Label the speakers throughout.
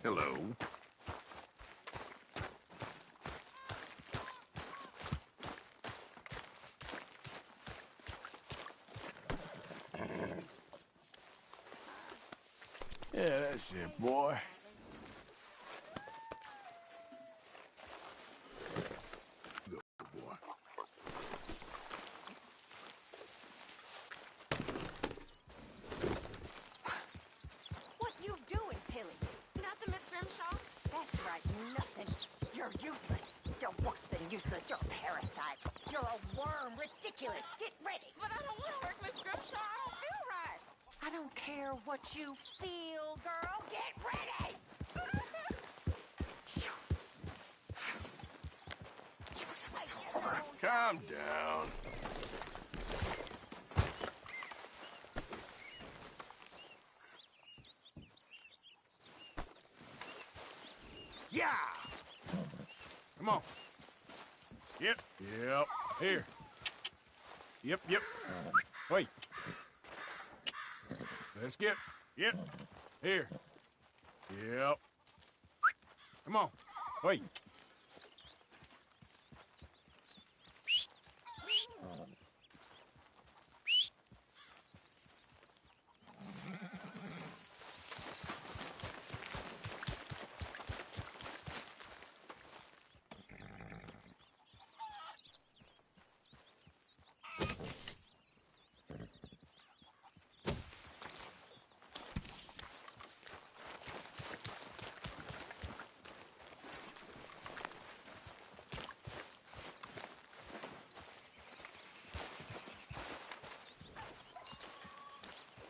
Speaker 1: Hello. Yeah, that's it, boy. Good boy.
Speaker 2: What you doing, Tilly?
Speaker 3: Nothing, Miss Grimshaw.
Speaker 2: That's right, nothing. You're useless. You're worse than useless. You're a parasite. You're a worm. Ridiculous. Get ready.
Speaker 3: But I don't want to work, Miss Grimshaw. I don't feel right.
Speaker 2: I don't care what you feel, girl. Get ready! Useless whore.
Speaker 1: Calm down. Yeah! Come on. Yep. Here. Yep. Wait. Let's get. Yep. Here. Yep. Come on. Wait.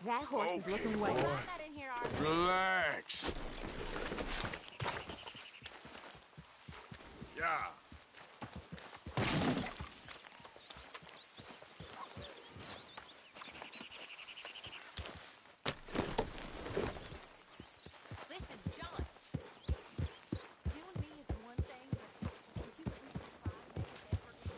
Speaker 2: That horse is looking
Speaker 1: boy.
Speaker 2: away.
Speaker 3: Not that in here, Arthur.
Speaker 1: Relax. Yeah.
Speaker 3: Listen, John. You and me is one thing, but would you at least try to make an effort to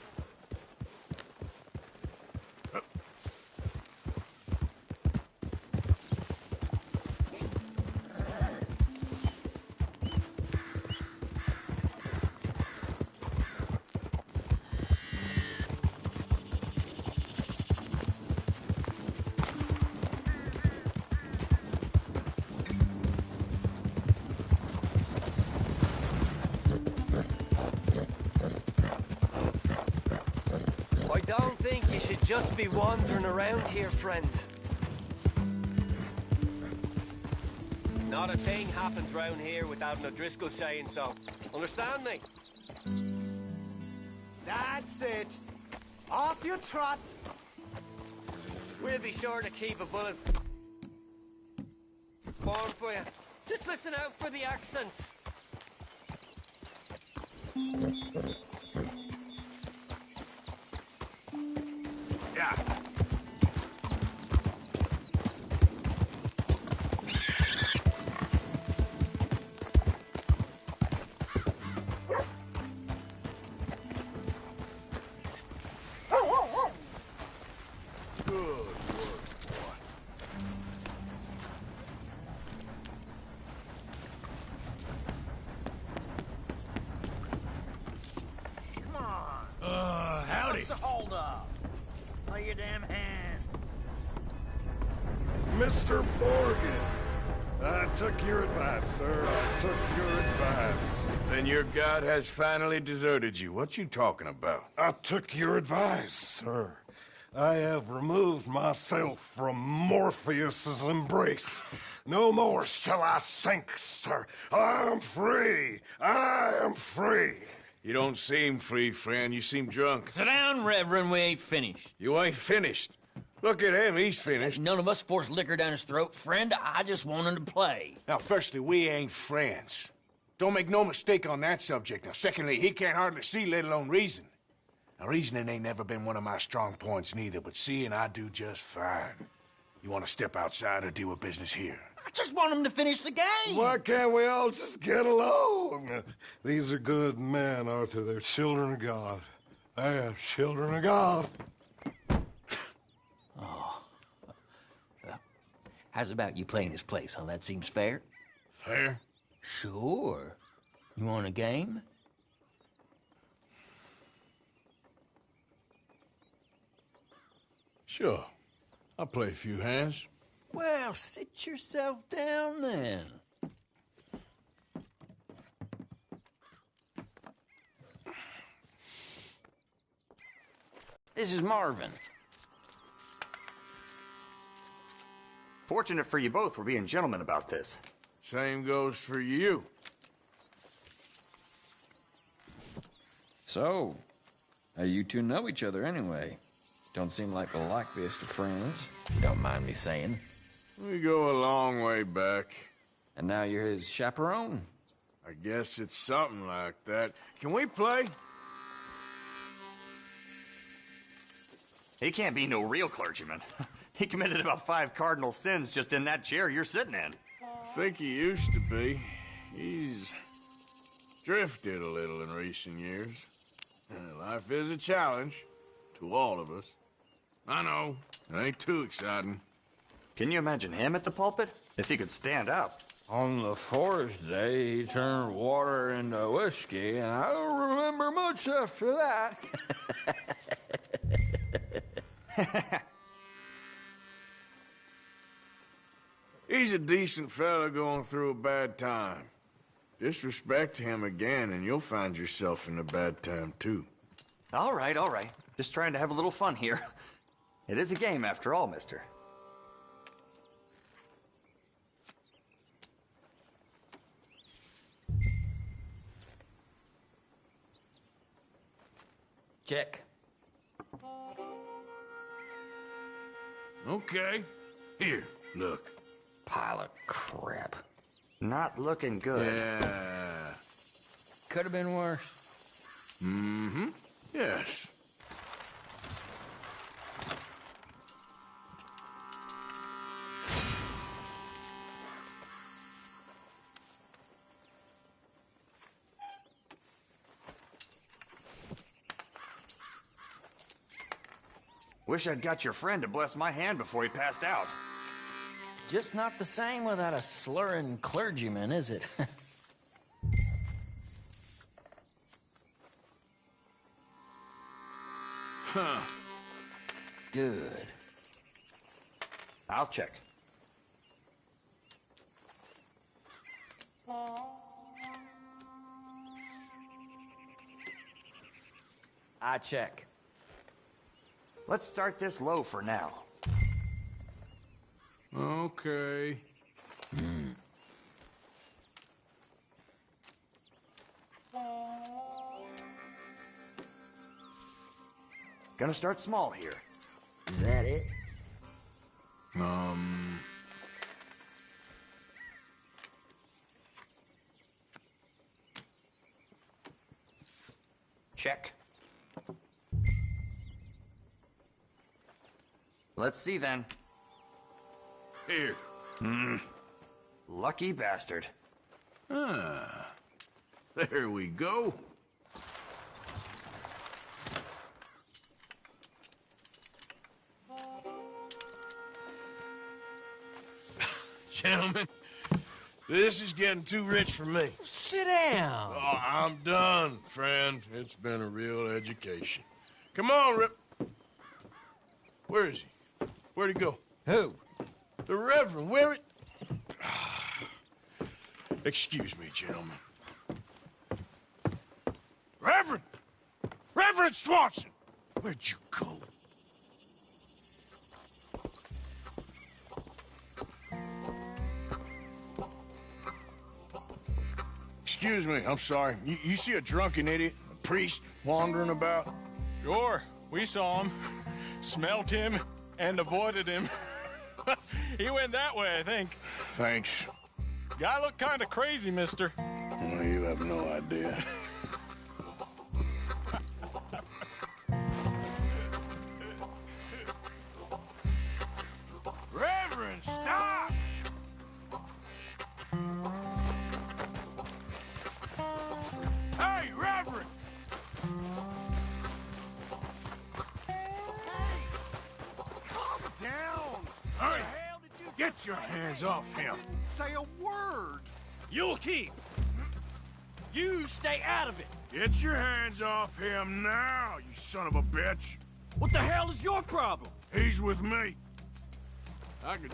Speaker 4: I don't think you should just be wandering around here, friend. Not a thing happens round here without an O'Driscoll saying so. Understand me?
Speaker 5: That's it. Off you trot.
Speaker 4: We'll be sure to keep a bullet warm for you. Just listen out for the accents.
Speaker 1: Yeah. Good work, boy.
Speaker 5: Come on.
Speaker 1: Howdy.
Speaker 5: What's the hold up? Play your damn hand.
Speaker 6: Mr. Morgan, I took your advice, sir. I took your advice.
Speaker 1: Then your god has finally deserted you. What you talking about?
Speaker 6: I took your advice, sir. I have removed myself from Morpheus's embrace. No more shall I sink, sir. I am free. I am free.
Speaker 1: You don't seem free, friend. You seem drunk.
Speaker 7: Sit down, Reverend. We ain't finished.
Speaker 1: You ain't finished. Look at him. He's finished.
Speaker 7: None of us forced liquor down his throat. Friend, I just want him to play.
Speaker 1: Now, firstly, we ain't friends. Don't make no mistake on that subject. Now, secondly, he can't hardly see, let alone reason. Now, reasoning ain't never been one of my strong points neither, but seeing I do just fine. You want to step outside or deal with business here?
Speaker 7: I just want him to finish the game.
Speaker 6: Why can't we all just get along? These are good men, Arthur. They're children of God. They're children of God.
Speaker 7: How's about you playing his place, huh? That seems fair?
Speaker 1: Fair?
Speaker 7: Sure. You want a game?
Speaker 1: Sure. I'll play a few hands.
Speaker 7: Well, sit yourself down then. This is Marvin.
Speaker 8: Fortunate for you both we're being gentlemen about this.
Speaker 1: Same goes for you.
Speaker 9: So, how you two know each other anyway? Don't seem like the likeliest of friends.
Speaker 7: Don't mind me saying.
Speaker 1: We go a long way back.
Speaker 9: And now you're his chaperone?
Speaker 1: I guess it's something like that. Can we play?
Speaker 8: He can't be no real clergyman. He committed about 5 cardinal sins just in that chair you're sitting in.
Speaker 1: I think he used to be. He's drifted a little in recent years. Life is a challenge to all of us. I know, it ain't too exciting.
Speaker 8: Can you imagine him at the pulpit? If he could stand up.
Speaker 9: On the fourth day, he turned water into whiskey, and I don't remember much after that.
Speaker 1: He's a decent fella going through a bad time. Disrespect him again, and you'll find yourself in a bad time, too.
Speaker 8: All right, all right. Just trying to have a little fun here. It is a game after all, mister.
Speaker 7: Check.
Speaker 1: Okay. Here, look.
Speaker 7: Pile of crap.
Speaker 8: Not looking good.
Speaker 1: Yeah.
Speaker 7: Could have been worse.
Speaker 1: Mm-hmm. Yes.
Speaker 8: Wish I'd got your friend to bless my hand before he passed out.
Speaker 7: Just not the same without a slurring clergyman, is it?
Speaker 1: Huh.
Speaker 7: Good.
Speaker 8: I'll check.
Speaker 7: I check.
Speaker 8: Let's start this low for now.
Speaker 1: Okay.
Speaker 8: Gonna start small here.
Speaker 7: Is that it?
Speaker 8: Check. Let's see then.
Speaker 1: Here.
Speaker 8: Lucky bastard.
Speaker 1: Ah. There we go. Gentlemen, this is getting too rich for me.
Speaker 7: Sit down.
Speaker 1: Oh, I'm done, friend. It's been a real education. Come on, Rip. Where is he? Where'd he go?
Speaker 7: Who?
Speaker 1: The Reverend. Where it? Excuse me, gentlemen. Reverend! Reverend Swanson! Where'd you go? Excuse me, I'm sorry. You see a drunken idiot, a priest, wandering about?
Speaker 10: Sure, we saw him, smelt him, and avoided him. He went that way, I think.
Speaker 1: Thanks.
Speaker 10: Guy looked kind of crazy, mister.
Speaker 1: Well, you have no idea. Reverend, stop! Hey, Reverend!
Speaker 5: Calm down!
Speaker 1: Hey,
Speaker 5: The hell did you
Speaker 1: get your hands off him.
Speaker 5: say a word?
Speaker 10: You'll keep. You stay out of it.
Speaker 1: Get your hands off him now, you son of a bitch.
Speaker 10: What the hell is your problem?
Speaker 1: He's with me. I could...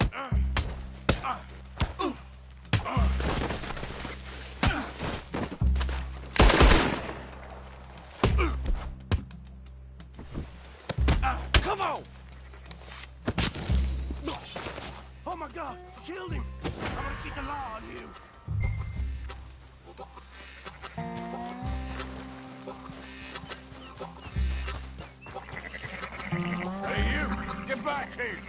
Speaker 10: Come on! Oh my God, you killed him! I'm gonna keep the law on you.
Speaker 1: Hey, you! Get back here!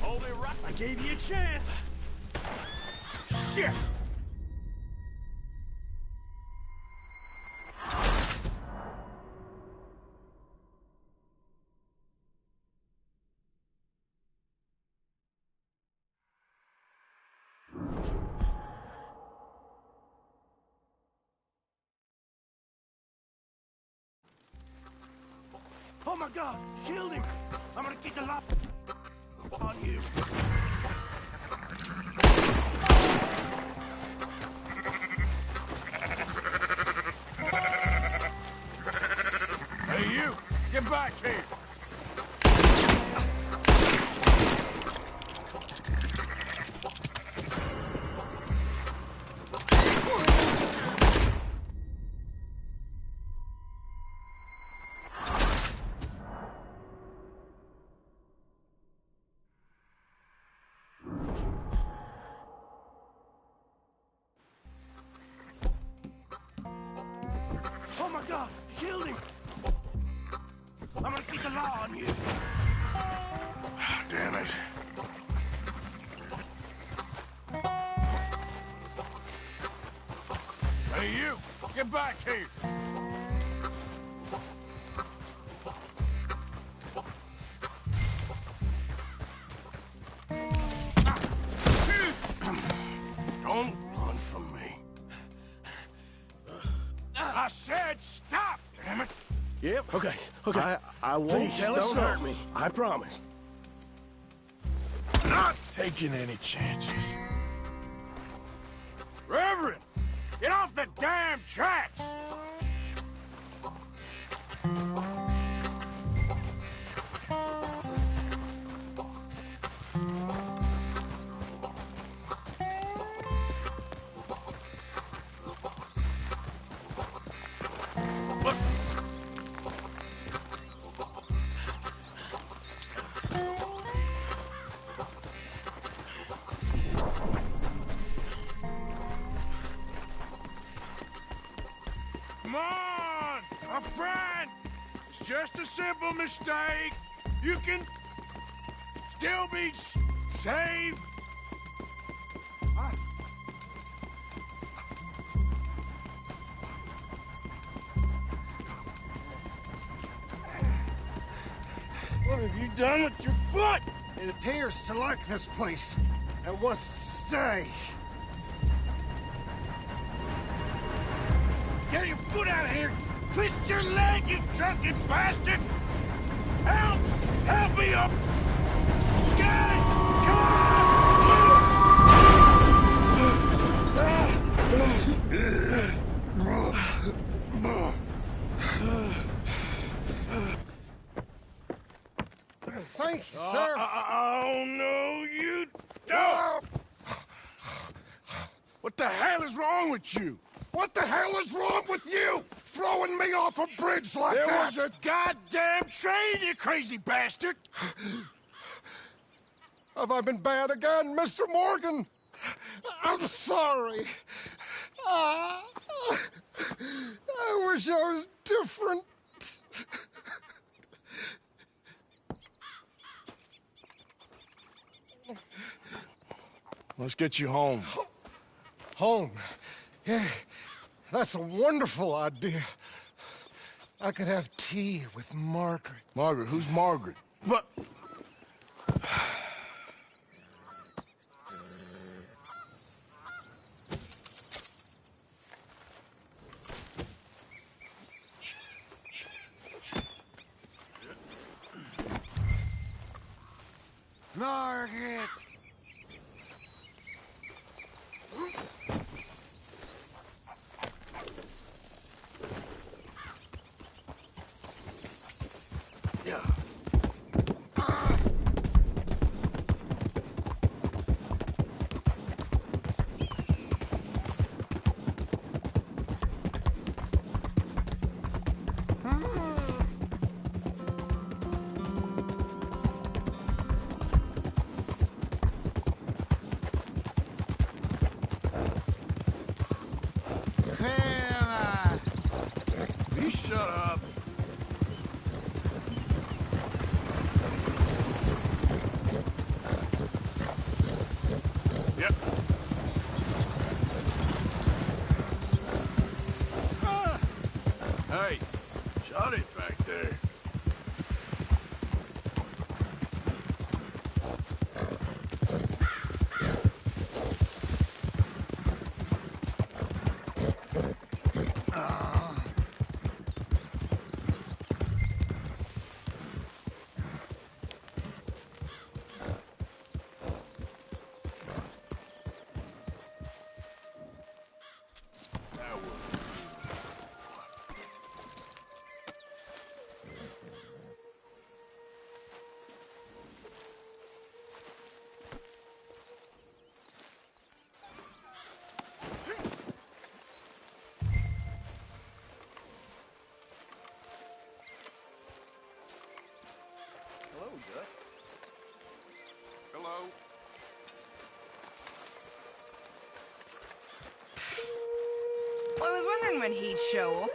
Speaker 10: Hold it right. I gave you a chance. Shit! Oh my God, you killed him! I'm gonna keep the law on you.
Speaker 1: Hey, you! Get back here!
Speaker 10: Oh my God, you killed him! I'm gonna keep the law on you.
Speaker 1: Damn it. Hey, you! Get back here! Don't run from me. I said stop, damn it!
Speaker 10: Yep, okay. I won't
Speaker 1: Please,
Speaker 10: tell
Speaker 1: don't
Speaker 10: a
Speaker 1: hurt
Speaker 10: soul.
Speaker 1: me.
Speaker 10: I promise.
Speaker 1: Not taking any chances. Reverend, get off the damn tracks! What? Come on, my friend! It's just a simple mistake. You can still be saved.
Speaker 10: What have you done with your foot?
Speaker 6: It appears to like this place and wants to stay.
Speaker 1: Get your foot out of here! Twist your leg, you drunken bastard! Help! Help me up! Get it! Come
Speaker 6: Thank you, sir.
Speaker 1: Oh, no, you don't! What the hell is wrong with you?
Speaker 6: What the hell is wrong with you? Throwing me off a bridge like
Speaker 1: There
Speaker 6: that?
Speaker 1: was a goddamn train, you crazy bastard!
Speaker 6: Have I been bad again, Mr. Morgan? I'm sorry. I wish I was different.
Speaker 1: Let's get you home.
Speaker 6: Home? Yeah, that's a wonderful idea. I could have tea with Margaret.
Speaker 1: Margaret? Who's Margaret?
Speaker 6: But... Margaret!
Speaker 1: You shut up. Yep. Hey, shut it back there.
Speaker 4: Hello, Jack.
Speaker 1: Hello.
Speaker 5: Well, I was wondering when he'd show up.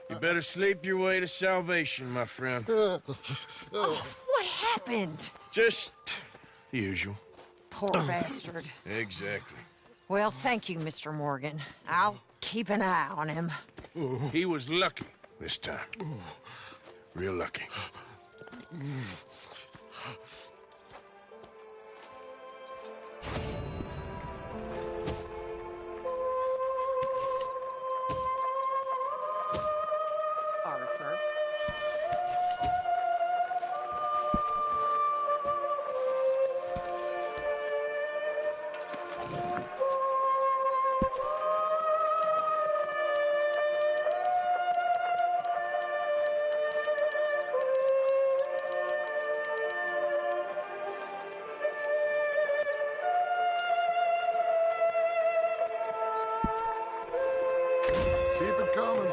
Speaker 1: You better sleep your way to salvation, my friend.
Speaker 2: Oh, what happened?
Speaker 1: Just the usual.
Speaker 2: Poor bastard.
Speaker 1: Exactly.
Speaker 2: Well, thank you, Mr. Morgan. I'll keep an eye on him.
Speaker 1: He was lucky this time. Real lucky.
Speaker 2: Arthur.
Speaker 6: Keep it coming.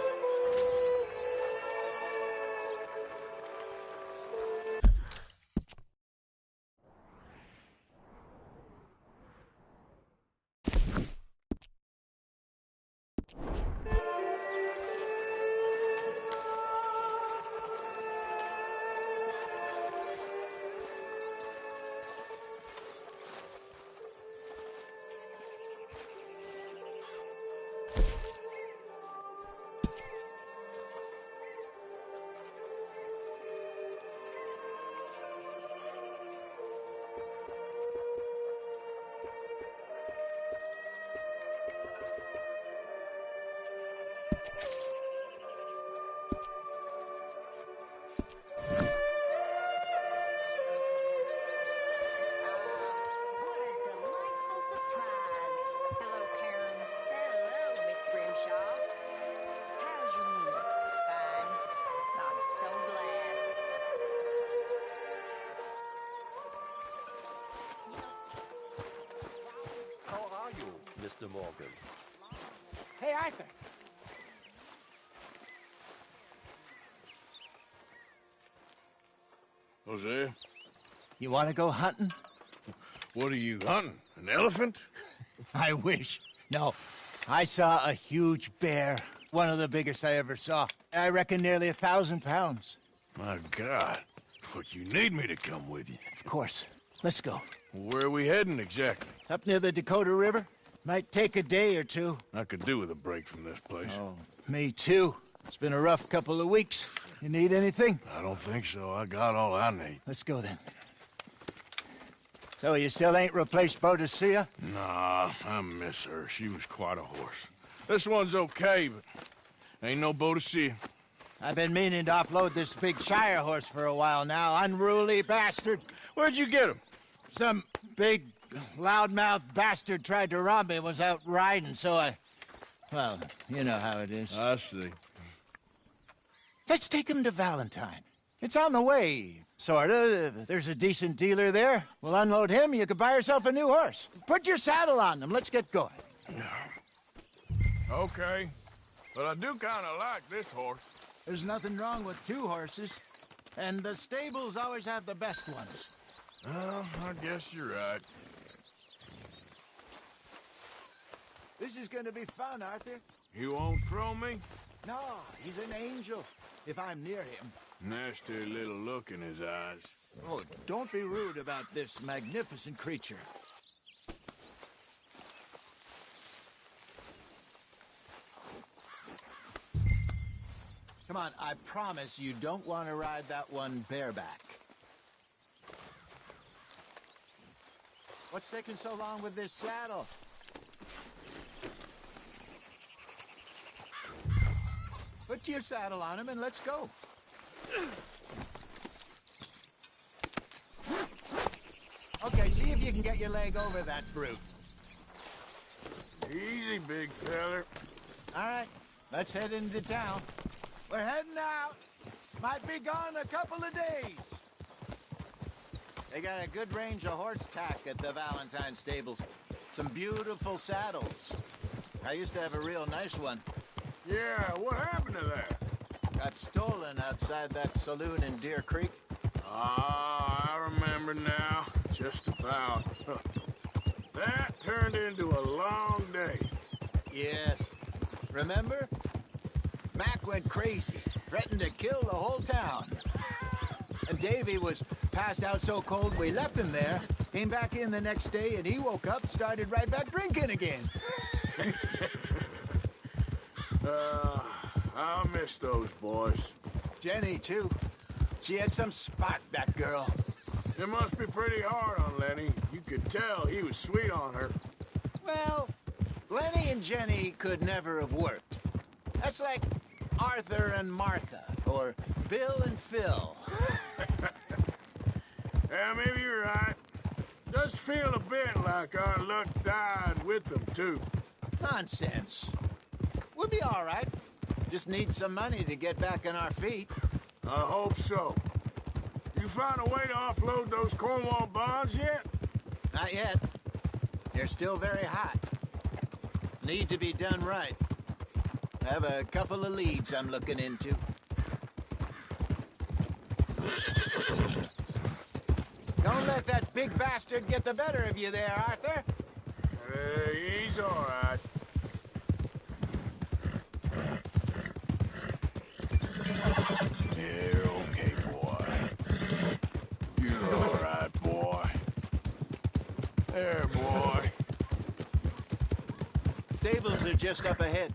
Speaker 2: What a delightful surprise. Hello, Karen. Hello, Miss Grimshaw. How's your meal? Fine. I'm so glad.
Speaker 4: How are you, Mr. Morgan?
Speaker 10: Hey, Arthur.
Speaker 1: Jose?
Speaker 10: You want to go hunting?
Speaker 1: What are you hunting? An elephant?
Speaker 11: I wish. No. I saw a huge bear. One of the biggest I ever saw. I reckon nearly 1,000 pounds.
Speaker 1: My God. But you need me to come with you.
Speaker 11: Of course. Let's go.
Speaker 1: Where are we heading exactly?
Speaker 11: Up near the Dakota River. Might take a day or two.
Speaker 1: I could do with a break from this place.
Speaker 11: Oh, me too. It's been a rough couple of weeks. You need anything?
Speaker 1: I don't think so. I got all I need.
Speaker 11: Let's go then. So you still ain't replaced Boadicea?
Speaker 1: Nah, I miss her. She was quite a horse. This one's okay, but ain't no Boadicea.
Speaker 11: I've been meaning to offload this big Shire horse for a while now. Unruly bastard.
Speaker 1: Where'd you get him?
Speaker 11: Some big, loudmouth bastard tried to rob me and was out riding, so I... Well, you know how it is.
Speaker 1: I see.
Speaker 11: Let's take him to Valentine. It's on the way, sorta. There's a decent dealer there. We'll unload him, you could buy yourself a new horse. Put your saddle on them, let's get going.
Speaker 1: Okay. But I do kind of like this horse.
Speaker 11: There's nothing wrong with two horses. And the stables always have the best ones.
Speaker 1: Well, I guess you're right.
Speaker 11: This is gonna be fun, Arthur.
Speaker 1: You won't throw me?
Speaker 11: No, he's an angel. If I'm near him.
Speaker 1: Nasty little look in his eyes.
Speaker 11: Oh, don't be rude about this magnificent creature. Come on, I promise you don't want to ride that one bareback. What's taking so long with this saddle? Put your saddle on him and let's go. Okay, see if you can get your leg over that brute.
Speaker 1: Easy, big feller.
Speaker 11: All right, let's head into town. We're heading out. Might be gone a couple of days. They got a good range of horse tack at the Valentine stables. Some beautiful saddles. I used to have a real nice one.
Speaker 1: Yeah, what happened to that?
Speaker 11: Got stolen outside that saloon in Deer Creek.
Speaker 1: Ah, I remember now. Just about. That turned into a long day.
Speaker 11: Yes. Remember? Mac went crazy, threatened to kill the whole town. And Davy was passed out so cold we left him there. Came back in the next day and he woke up, started right back drinking again.
Speaker 1: I'll miss those boys.
Speaker 11: Jenny, too. She had some spot, that girl.
Speaker 1: It must be pretty hard on Lenny. You could tell he was sweet on her.
Speaker 11: Well, Lenny and Jenny could never have worked. That's like Arthur and Martha, or Bill and Phil.
Speaker 1: Yeah, maybe you're right. Does feel a bit like our luck died with them, too.
Speaker 11: Nonsense. We'll be all right. Just need some money to get back on our feet.
Speaker 1: I hope so. You found a way to offload those Cornwall bonds yet?
Speaker 11: Not yet. They're still very hot. Need to be done right. I have a couple of leads I'm looking into. Don't let that big bastard get the better of you there, Arthur.
Speaker 1: He's all right. You're okay, boy. You're all right, boy. There, boy.
Speaker 11: Stables are just up ahead.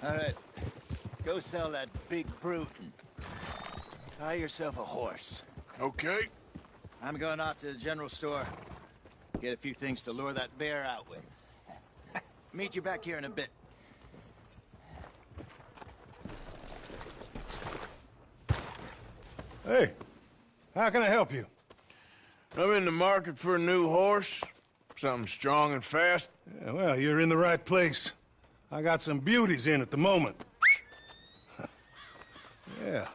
Speaker 11: All right. Go sell that big brute and buy yourself a horse.
Speaker 1: Okay.
Speaker 11: I'm going off to the general store. Get a few things to lure that bear out with. Meet you back here in a bit.
Speaker 6: Hey, how can I help you?
Speaker 1: I'm in the market for a new horse. Something strong and fast.
Speaker 6: Yeah, well, you're in the right place. I got some beauties in at the moment. Yeah.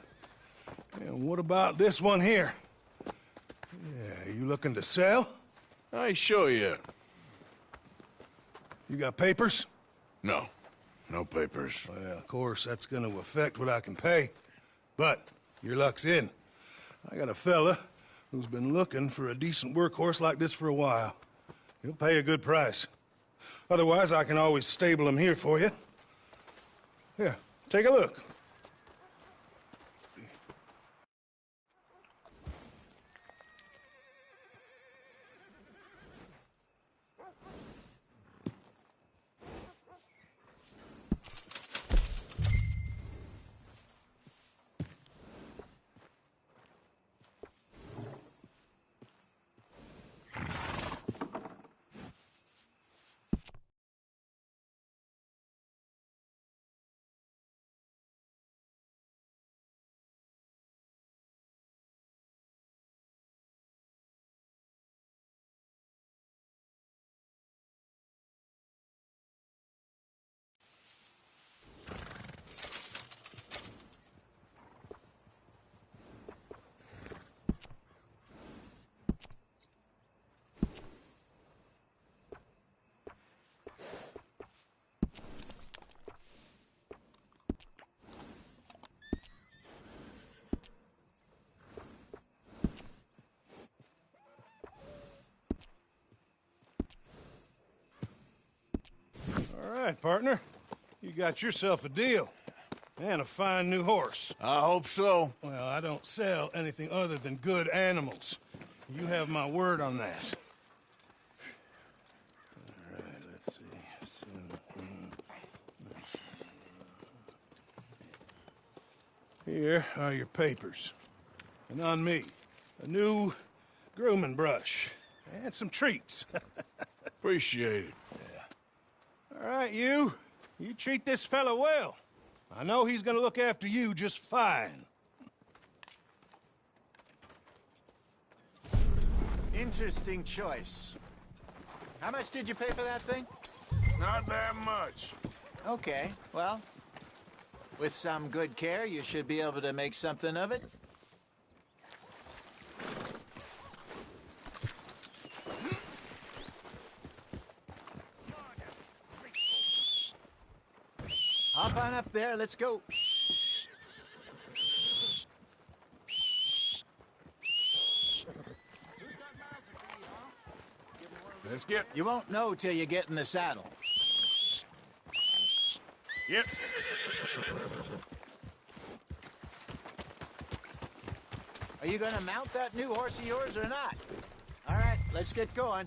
Speaker 6: And what about this one here? Yeah, you looking to sell?
Speaker 1: I ain't sure yet.
Speaker 6: You got papers?
Speaker 1: No. No papers.
Speaker 6: Well, of course, that's gonna affect what I can pay. But
Speaker 12: Your luck's in. I got a fella who's been looking for a decent workhorse like this for a while. He'll pay a good price. Otherwise, I can always stable him here for you. Here, take a look. All right, partner. You got yourself a deal. And a fine new horse.
Speaker 1: I hope so.
Speaker 12: Well, I don't sell anything other than good animals. You have my word on that. All right, let's see. Here are your papers. And on me, a new grooming brush. And some treats.
Speaker 1: Appreciate it.
Speaker 12: All right, you treat this fella well. I know he's gonna look after you just fine.
Speaker 11: Interesting choice. How much did you pay for that thing?
Speaker 1: Not that much.
Speaker 11: Okay, well, with some good care, you should be able to make something of it. Hop on up there, let's go.
Speaker 1: Let's get...
Speaker 11: You won't know till you get in the saddle.
Speaker 1: Yep.
Speaker 11: Are you gonna mount that new horse of yours or not? All right, let's get going.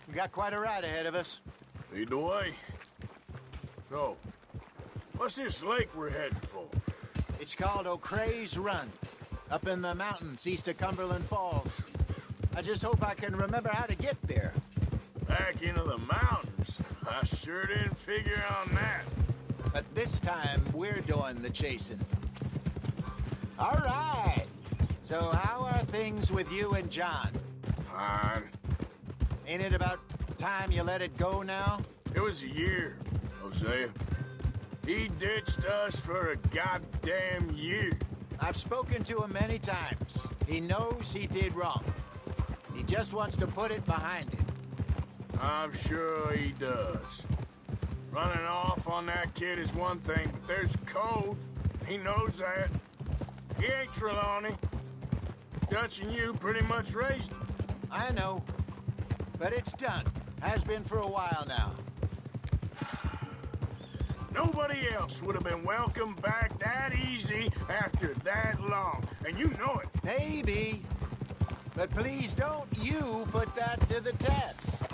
Speaker 11: We got quite a ride ahead of us.
Speaker 1: Lead the way. So, what's this lake we're heading for?
Speaker 11: It's called O'Creagh's Run, up in the mountains east of Cumberland Falls. I just hope I can remember how to get there.
Speaker 1: Back into the mountains? I sure didn't figure on that.
Speaker 11: But this time, we're doing the chasing. All right. So how are things with you and John?
Speaker 1: Fine.
Speaker 11: Ain't it about time you let it go now?
Speaker 1: It was a year, Hosea. He ditched us for a goddamn year.
Speaker 11: I've spoken to him many times. He knows he did wrong. He just wants to put it behind him.
Speaker 1: I'm sure he does. Running off on that kid is one thing, but there's code. He knows that. He ain't Trelawney. Dutch and you pretty much raised him.
Speaker 11: I know. But it's done. Has been for a while now.
Speaker 1: Nobody else would have been welcomed back that easy after that long. And you know it.
Speaker 11: Maybe. But please don't you put that to the test.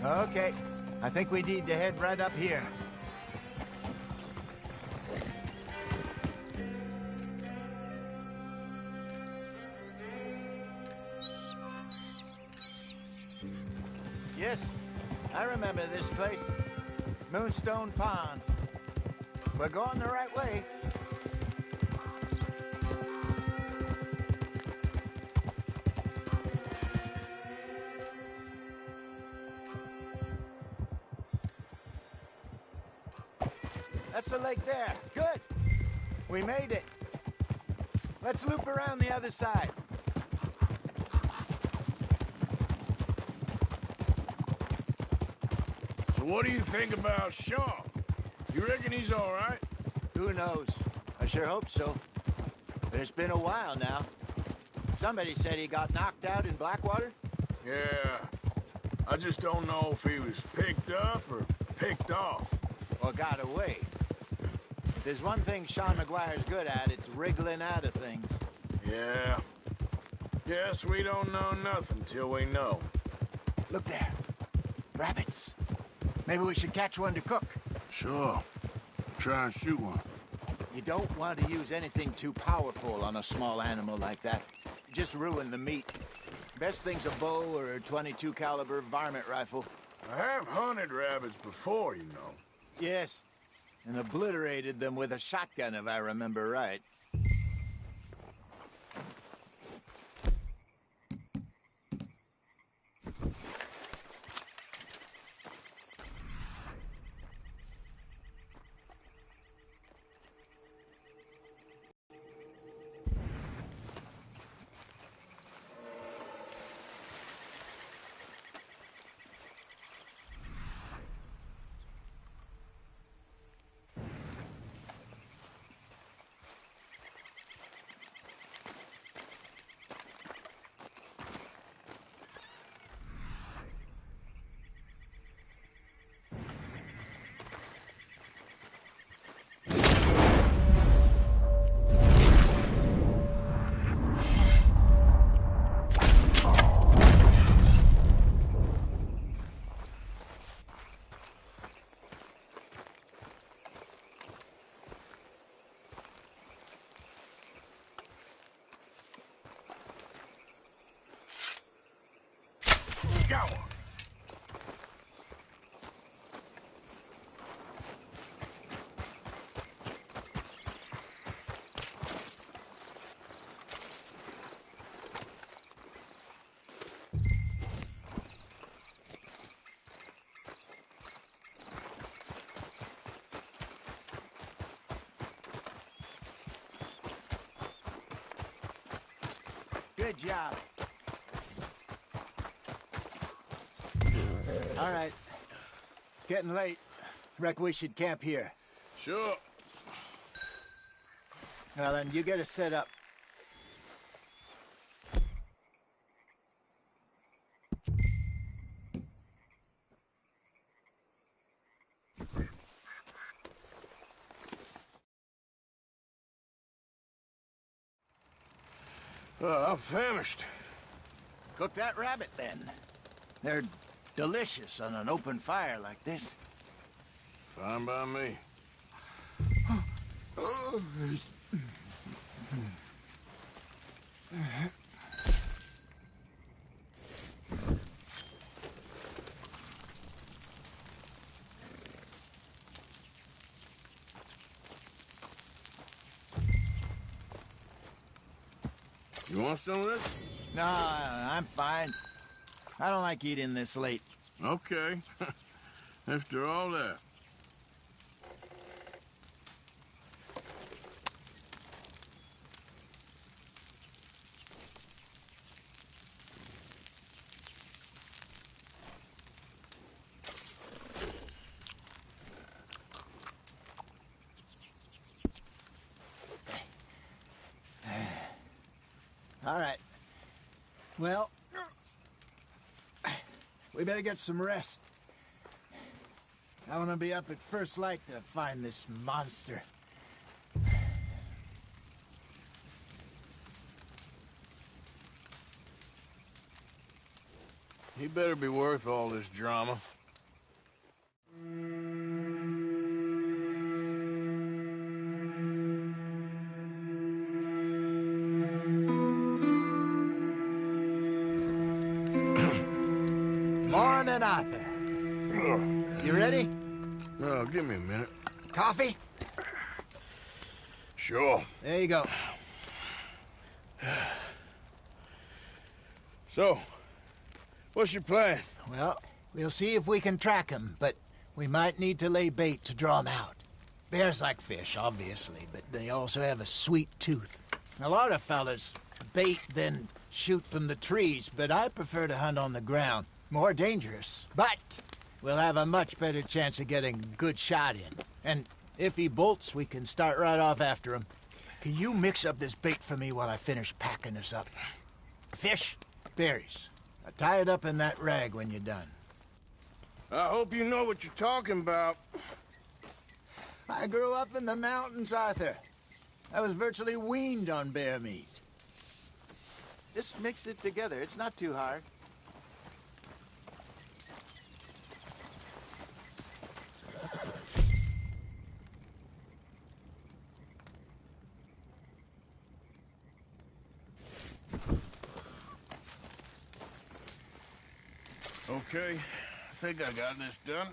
Speaker 11: Okay, I think we need to head right up here. Yes, I remember this place. Moonstone Pond. We're going the right way. That's the lake there. Good. We made it. Let's loop around the other side.
Speaker 1: So what do you think about Shaw? You reckon he's all right?
Speaker 11: Who knows? I sure hope so. But it's been a while now. Somebody said he got knocked out in Blackwater?
Speaker 1: Yeah. I just don't know if he was picked up or picked off.
Speaker 11: Or got away. If there's one thing Sean McGuire's good at, it's wriggling out of things.
Speaker 1: Yeah. Guess we don't know nothing till we know.
Speaker 11: Look there. Rabbits. Maybe we should catch one to cook.
Speaker 1: Sure. Try and shoot one.
Speaker 11: You don't want to use anything too powerful on a small animal like that. Just ruin the meat. Best thing's a bow or a .22 caliber varmint rifle.
Speaker 1: I have hunted rabbits before, you know.
Speaker 11: Yes, and obliterated them with a shotgun, if I remember right.
Speaker 1: Got one.
Speaker 11: Good job. All right. It's getting late. Reckon we should camp here.
Speaker 1: Sure.
Speaker 11: Well, then, you get us set up.
Speaker 1: I'm famished.
Speaker 11: Cook that rabbit, then. They're delicious on an open fire like this.
Speaker 1: Fine by me. You want some of this?
Speaker 11: No, I'm fine. I don't like eating this late.
Speaker 1: Okay. After all that.
Speaker 11: All right. Well, we better get some rest. I want to be up at first light to find this monster.
Speaker 1: He better be worth all this drama.
Speaker 11: Morning, Arthur. You ready?
Speaker 1: Oh, give me a minute.
Speaker 11: Coffee?
Speaker 1: Sure.
Speaker 11: There you go.
Speaker 1: So, what's your plan?
Speaker 11: Well, we'll see if we can track him, but we might need to lay bait to draw him out. Bears like fish, obviously, but they also have a sweet tooth. A lot of fellas bait, then shoot from the trees, but I prefer to hunt on the ground. More dangerous, but we'll have a much better chance of getting a good shot in. And if he bolts, we can start right off after him. Can you mix up this bait for me while I finish packing this up? Fish, berries. Now tie it up in that rag when you're done.
Speaker 1: I hope you know what you're talking about.
Speaker 11: I grew up in the mountains, Arthur. I was virtually weaned on bear meat.
Speaker 13: Just mix it together. It's not too hard.
Speaker 1: Okay, I think I got this done.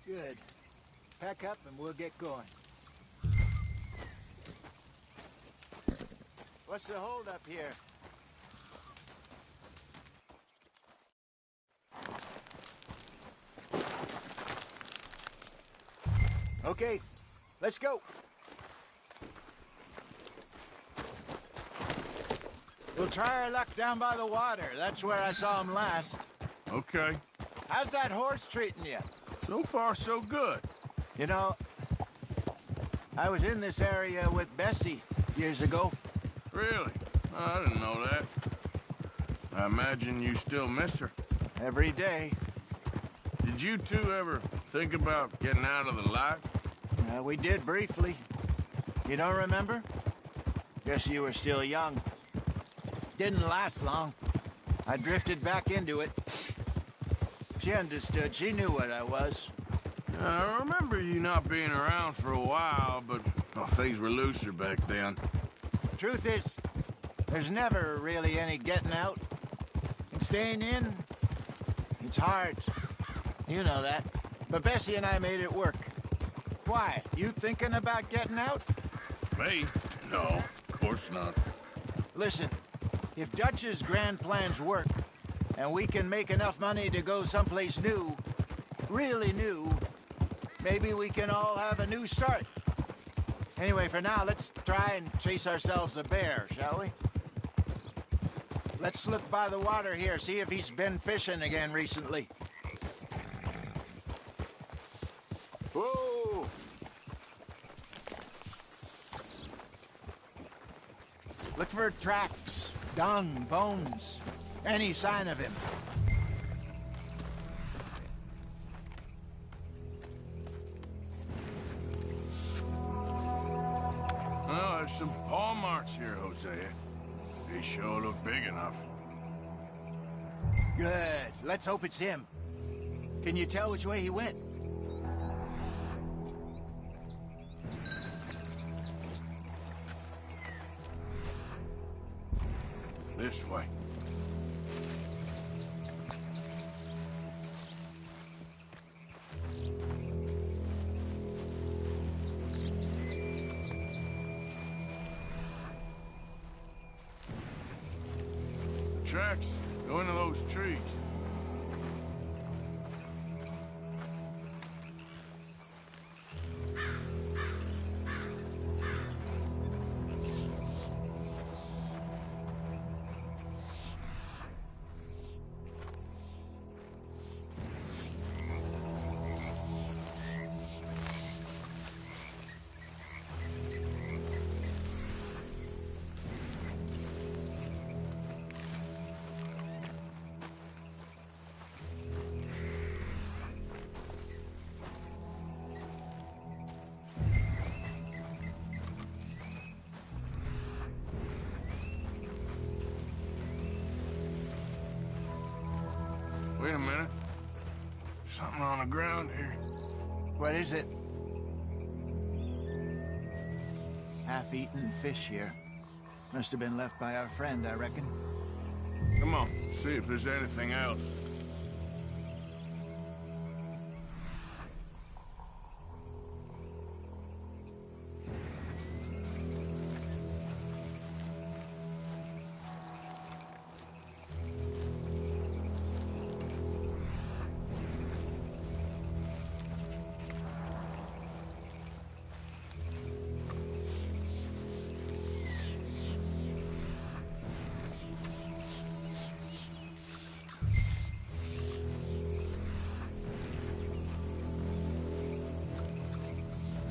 Speaker 11: Good. Pack up and we'll get going.
Speaker 13: What's the holdup here?
Speaker 11: Okay, let's go. We'll try our luck down by the water. That's where I saw him last.
Speaker 1: Okay.
Speaker 11: How's that horse treating you?
Speaker 1: So far, so good.
Speaker 11: You know, I was in this area with Bessie years ago.
Speaker 1: Really? Oh, I didn't know that. I imagine you still miss her.
Speaker 11: Every day.
Speaker 1: Did you two ever think about getting out of the life?
Speaker 11: We did briefly. You don't remember? Guess you were still young. Didn't last long. I drifted back into it. She understood. She knew what I was.
Speaker 1: I remember you not being around for a while, but well, things were looser back then.
Speaker 11: Truth is, there's never really any getting out. And staying in, it's hard. You know that. But Bessie and I made it work. Why? You thinking about getting out?
Speaker 1: Me? No, of course not.
Speaker 11: Listen, if Dutch's grand plans work, and we can make enough money to go someplace new, really new, maybe we can all have a new start. Anyway, for now, let's try and chase ourselves a bear, shall we? Let's look by the water here, see if he's been fishing again recently. Whoa! Look for tracks, dung, bones, any sign of him.
Speaker 1: Well, there's some paw marks here, Hosea. They sure look big enough.
Speaker 11: Good. Let's hope it's him. Can you tell which way he went?
Speaker 1: This way. Tracks go into those trees. Wait a minute. Something on the ground here.
Speaker 11: What is it? Half-eaten fish here. Must have been left by our friend, I reckon.
Speaker 1: Come on, see if there's anything else.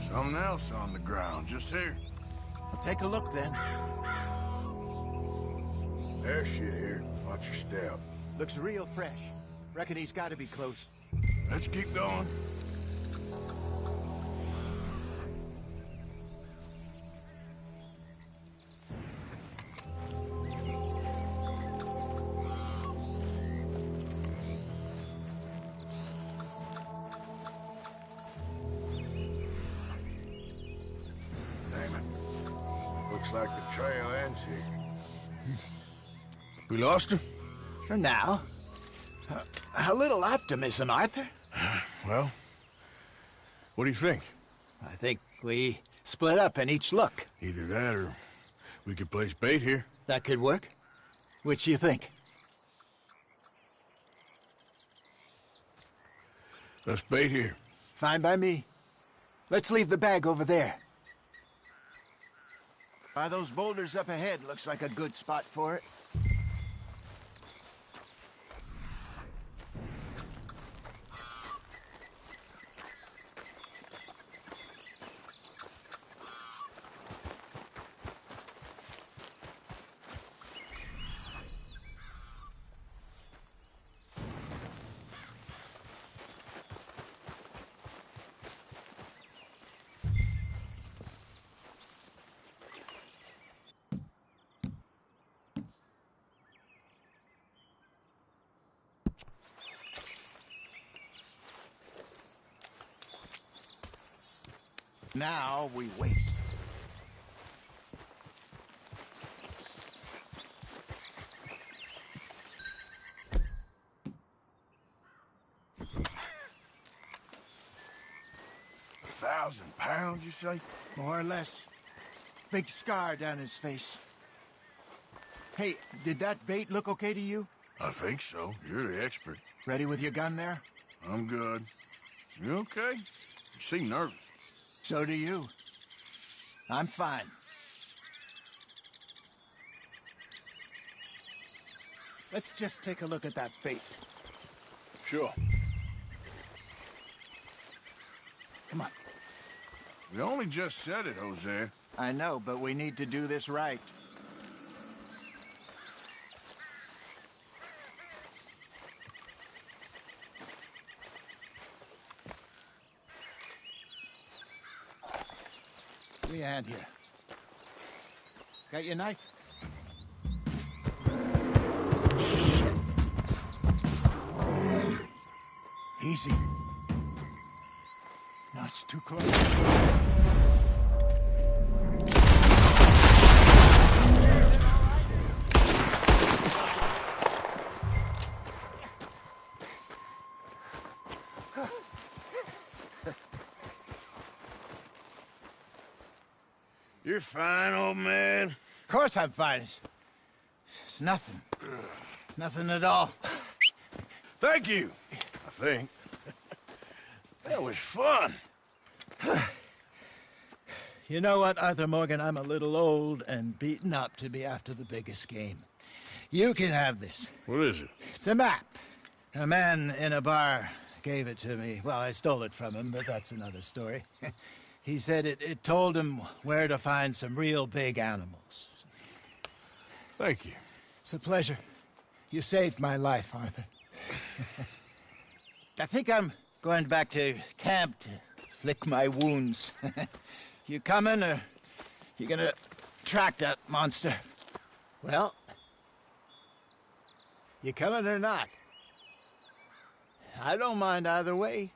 Speaker 1: Something else on the ground, just here.
Speaker 11: Well, take a look then.
Speaker 1: There's shit here. Watch your step.
Speaker 11: Looks real fresh. Reckon he's got to be close.
Speaker 1: Let's keep going. Looks like the trail ends here. We lost her?
Speaker 11: For now. A little optimism, Arthur.
Speaker 1: Well, what do you think?
Speaker 11: I think we split up and each look.
Speaker 1: Either that or we could place bait here.
Speaker 11: That could work. Which do you think?
Speaker 1: Let's bait here.
Speaker 11: Fine by me. Let's leave the bag over there. By those boulders up ahead, looks like a good spot for it. Now we wait.
Speaker 1: £1,000, you say?
Speaker 11: More or less. Big scar down his face. Hey, did that bait look okay to you?
Speaker 1: I think so. You're the expert.
Speaker 11: Ready with your gun there?
Speaker 1: I'm good. You okay? You seem nervous.
Speaker 11: So do you. I'm fine. Let's just take a look at that bait.
Speaker 1: Sure.
Speaker 11: Come on.
Speaker 1: You only just said it, Jose.
Speaker 11: I know, but we need to do this right. Give me a hand here. Got your knife? Easy. No, it's too close.
Speaker 1: You're fine, old man.
Speaker 11: Of course I'm fine. It's nothing. Nothing at all.
Speaker 1: Thank you, I think. That was fun.
Speaker 11: You know what, Arthur Morgan? I'm a little old and beaten up to be after the biggest game. You can have this.
Speaker 1: What is it?
Speaker 11: It's a map. A man in a bar gave it to me. Well, I stole it from him, but that's another story. He said it told him where to find some real big animals.
Speaker 1: Thank you.
Speaker 11: It's a pleasure. You saved my life, Arthur. I think I'm going back to camp to lick my wounds. You coming, or you gonna track that monster? Well, you coming or not? I don't mind either way.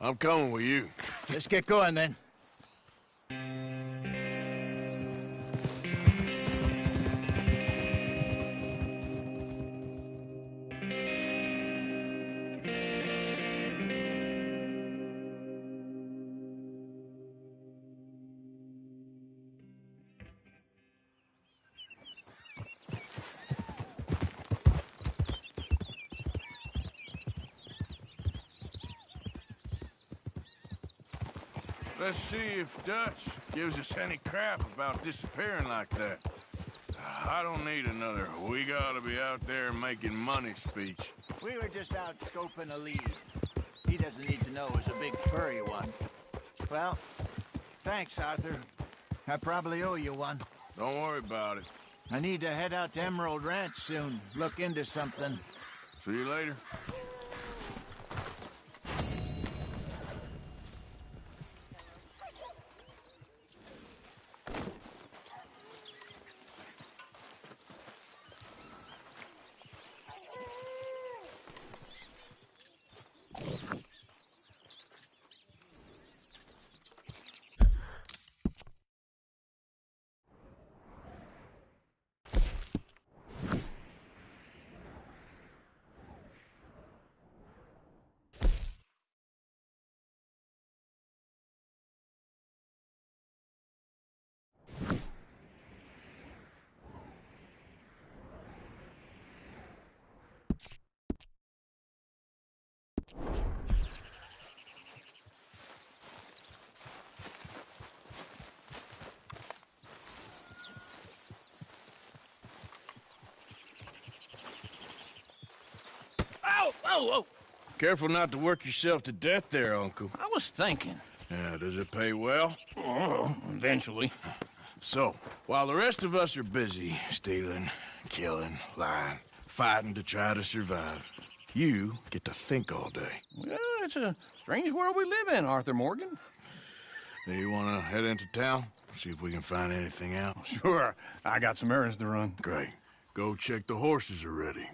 Speaker 1: I'm coming with you.
Speaker 11: Let's get going, then.
Speaker 1: Let's see if Dutch gives us any crap about disappearing like that. I don't need another "we gotta be out there making money" speech.
Speaker 11: We were just out scoping a lead. He doesn't need to know it was a big furry one. Well, thanks, Arthur. I probably owe you one.
Speaker 1: Don't worry about it.
Speaker 11: I need to head out to Emerald Ranch soon. Look into something.
Speaker 1: See you later.
Speaker 10: Oh!
Speaker 1: Careful not to work yourself to death there, Uncle.
Speaker 10: I was thinking.
Speaker 1: Yeah, does it pay well?
Speaker 10: Oh, eventually.
Speaker 1: So, while the rest of us are busy stealing, killing, lying, fighting to try to survive, you get to think all day.
Speaker 10: Well, it's a strange world we live in, Arthur Morgan.
Speaker 1: Do you want to head into town? See if we can find anything out?
Speaker 10: Sure. I got some errands to run.
Speaker 1: Great. Go check the horses are ready.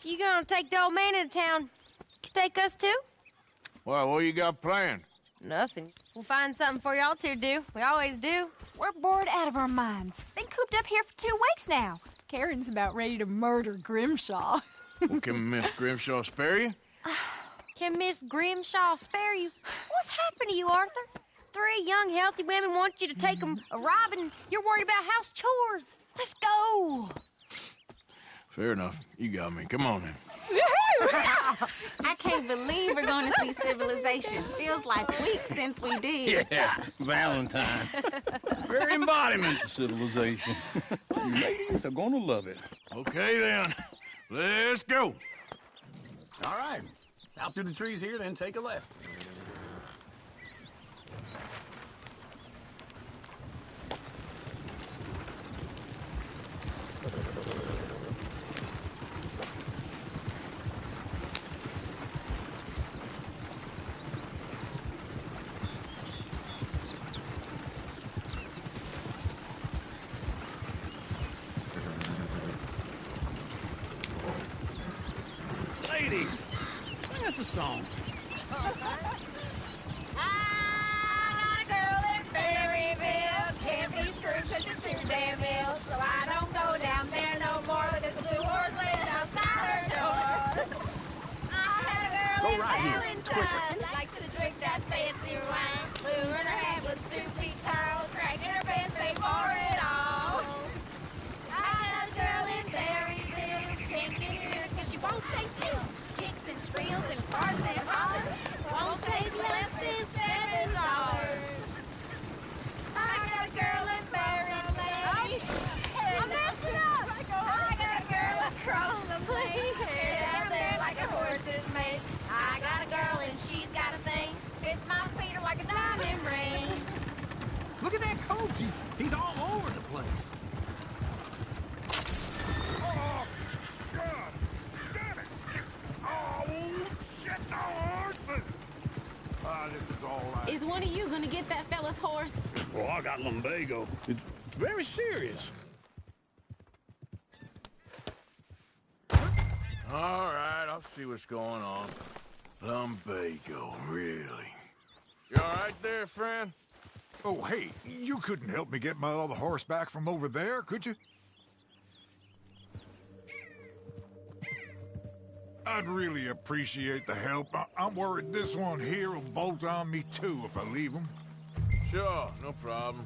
Speaker 14: You gonna take the old man into town? Take us too?
Speaker 1: Well, what you got planned?
Speaker 14: Nothing. We'll find something for y'all to do. We always do.
Speaker 15: We're bored out of our minds. Been cooped up here for 2 weeks now. Karen's about ready to murder Grimshaw.
Speaker 1: Well, can Miss Grimshaw spare you?
Speaker 14: Can Miss Grimshaw spare you? What's happened to you, Arthur? 3 young, healthy women want you to take them a robbing. You're worried about house chores. Let's go.
Speaker 1: Fair enough. You got me. Come on, then.
Speaker 16: I can't believe we're going to see civilization. Feels like weeks since we did.
Speaker 10: Yeah, Valentine. Very embodiment of civilization. You ladies are going to love it.
Speaker 1: Okay, then. Let's go.
Speaker 10: All right. Out through the trees here, then take a left. Ladies, sing us a song.
Speaker 2: I got a girl in Berryville. Can't be screwed 'cause she's too damn ill. So I don't go down there no more. There's a blue horse laying outside her door. I had a girl in Valentine. Likes to drink that fancy wine. Blue in her hand was 2 feet tall. Cracking her pants, paid for it all. I had a girl in Berryville. Can't get here 'cause she won't stay still. She kicks and squeals and farts and hollers. Won't take less than $7. I got a girl in Berryville. I messed it up. I got a girl across the plain. Hair down there like a horse's mane. I got a girl and she's got a thing. Fits my feet are like a diamond ring.
Speaker 10: Look at that coat. He's all over the place.
Speaker 6: Oh, God damn it! Oh, get the horses! This is all right.
Speaker 16: Is one of you going to get that fella's horse?
Speaker 10: Well, I got lumbago. It's very serious.
Speaker 1: All right, I'll see what's going on. Lumbago, really? You all right there, friend?
Speaker 17: Oh, hey, you couldn't help me get my other horse back from over there, could you? I'd really appreciate the help. I'm worried this one here will bolt on me too if I leave him.
Speaker 1: Sure, no problem.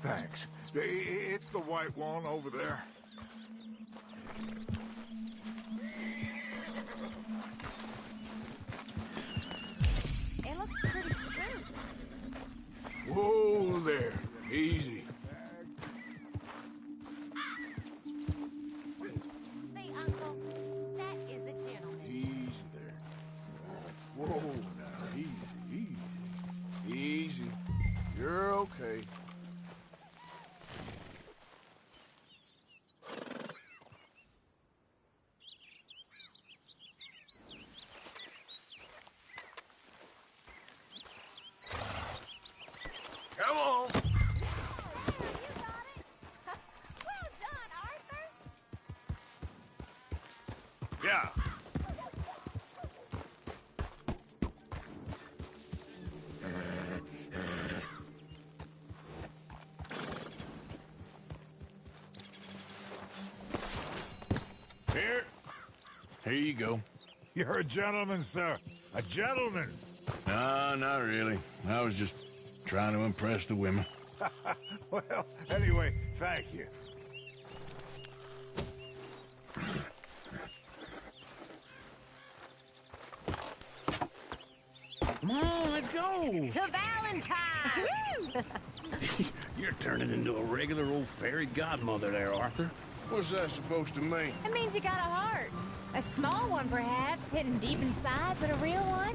Speaker 17: Thanks. It's the white one over there.
Speaker 14: It looks pretty smooth.
Speaker 1: Whoa there. Easy.
Speaker 14: See, Uncle, that
Speaker 1: Whoa, now, easy, easy. Easy. You're okay. Come on. Yeah. Here you go.
Speaker 17: You're a gentleman, sir. A gentleman.
Speaker 1: No, not really. I was just trying to impress the women.
Speaker 17: Well, anyway, thank you.
Speaker 9: Come on, let's go.
Speaker 14: To Valentine!
Speaker 9: You're turning into a regular old fairy godmother there, Arthur.
Speaker 1: What's that supposed to mean?
Speaker 2: It means you got a heart. A small one, perhaps, hidden deep inside, but a real one.